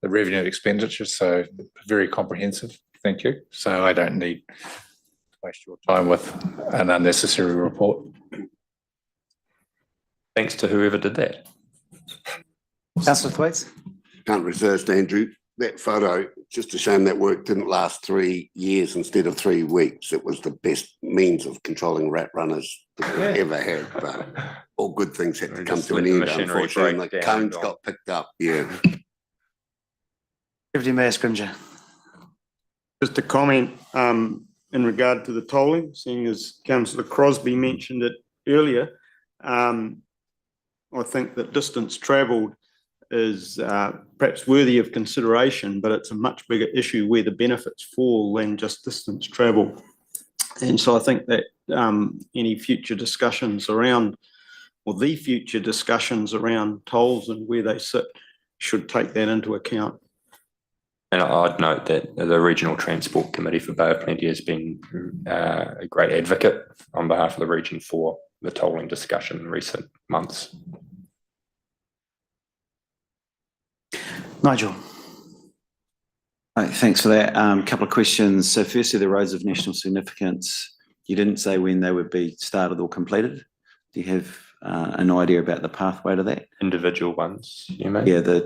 the revenue expenditure, so very comprehensive. Thank you. So I don't need to waste your time with an unnecessary report. Thanks to whoever did that. Councillor Thwaites. Can't resist, Andrew. That photo, just a shame that work didn't last 3 years instead of 3 weeks. It was the best means of controlling rat runners that we've ever had. But all good things had to come to an end, unfortunately. The cones got picked up, yeah. Deputy Mayor Scrimgeour. Just a comment in regard to the tolling, seeing as Councillor Crosby mentioned it earlier. I think that distance travelled is perhaps worthy of consideration, but it's a much bigger issue where the benefits fall than just distance travelled. And so I think that any future discussions around, or the future discussions around tolls and where they sit should take that into account. And I'd note that the Regional Transport Committee for Bay of Plenty has been a great advocate on behalf of the region for the tolling discussion in recent months. Nigel. Right, thanks for that. Couple of questions. So firstly, the roads of national significance, you didn't say when they would be started or completed. Do you have an idea about the pathway to that? Individual ones, you mean? Yeah,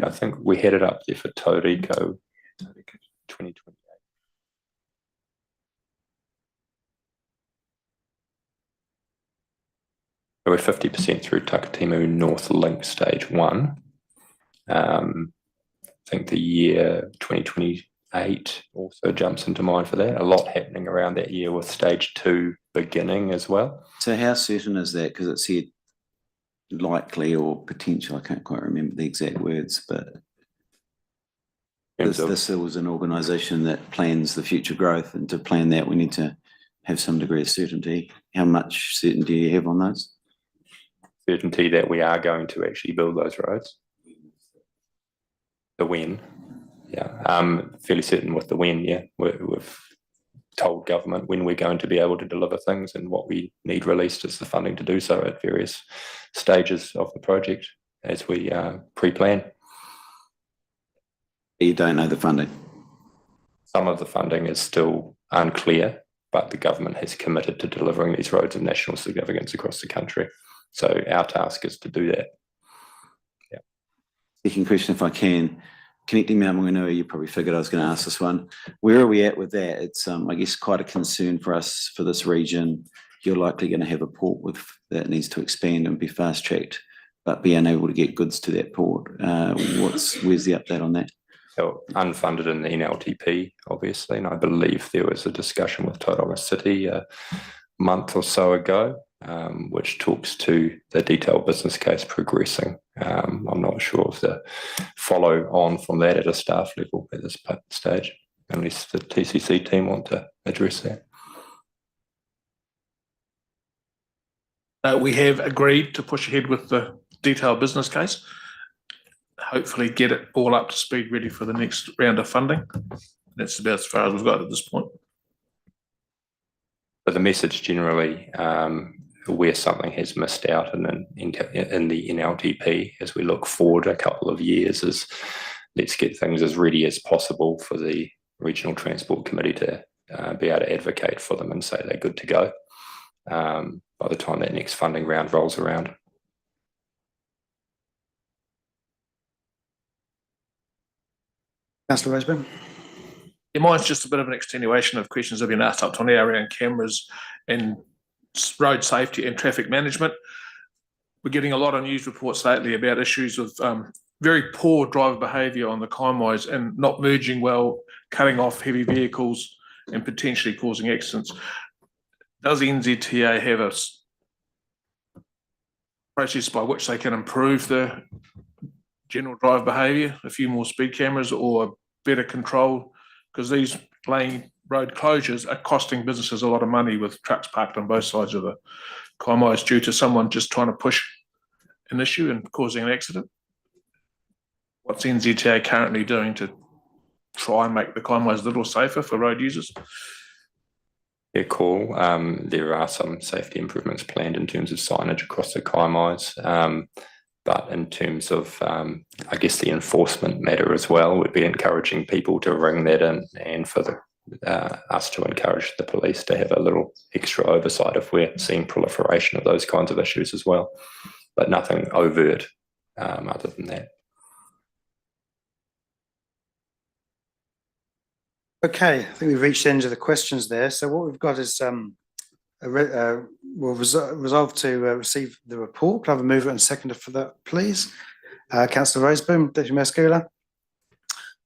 I think we had it up there for Tauriko 2028. We're 50% through Takatimu North Link Stage 1. I think the year 2028 also jumps into mind for that. A lot happening around that year with Stage 2 beginning as well. So how certain is that? Because it said likely or potential. I can't quite remember the exact words, but this was an organisation that plans the future growth, and to plan that we need to have some degree of certainty. How much certainty do you have on those? Certainty that we are going to actually build those roads. The when, yeah, fairly certain with the when, yeah. We've told government when we're going to be able to deliver things and what we need released as the funding to do so at various stages of the project as we pre-plan. You don't know the funding? Some of the funding is still unclear, but the government has committed to delivering these roads of national significance across the country. So our task is to do that. Yeah. Second question, if I can. Connecting Mount Maunganui, you probably figured I was going to ask this one. Where are we at with that? It's, I guess, quite a concern for us for this region. You're likely going to have a port that needs to expand and be fast-tracked, but be unable to get goods to that port. Where's the update on that? So unfunded in the NLTP, obviously, and I believe there was a discussion with Tauranga City a month or so ago, which talks to the detailed business case progressing. I'm not sure of the follow on from that at a staff level at this stage, unless the TCC team want to address that. We have agreed to push ahead with the detailed business case. Hopefully get it all up to speed, ready for the next round of funding. That's about as far as we've got at this point. But the message generally, where something has missed out in the NLTP as we look forward a couple of years is let's get things as ready as possible for the Regional Transport Committee to be able to advocate for them and say they're good to go by the time that next funding round rolls around. Councillor Roseburn. Yeah, mine's just a bit of an extenuation of questions that have been asked up to now around cameras and road safety and traffic management. We're getting a lot of news reports lately about issues of very poor driver behaviour on the Kaimais and not merging well, cutting off heavy vehicles and potentially causing accidents. Does NZTA have a process by which they can improve the general driver behaviour, a few more speed cameras or better control? Because these lane road closures are costing businesses a lot of money with trucks parked on both sides of the Kaimais due to someone just trying to push an issue and causing an accident. What's NZTA currently doing to try and make the Kaimais a little safer for road users? Yeah, cool. There are some safety improvements planned in terms of signage across the Kaimais. But in terms of, I guess, the enforcement matter as well, we'd be encouraging people to ring that in and for us to encourage the police to have a little extra oversight if we're seeing proliferation of those kinds of issues as well. But nothing overt other than that. Okay, I think we've reached the end of the questions there. So what we've got is we'll resolve to receive the report. Can I have a mover and seconder for that, please? Councillor Roseburn, Deputy Mayor Skula.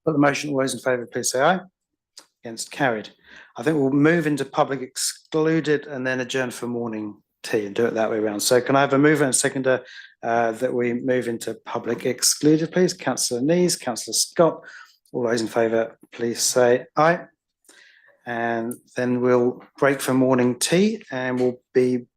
Put the motion, all those in favour, please say aye. Against, carried. I think we'll move into public excluded and then adjourn for morning tea and do it that way around. So can I have a mover and seconder that we move into public excluded, please? Councillor Nees, Councillor Scott. All those in favour, please say aye. And then we'll break for morning tea and we'll be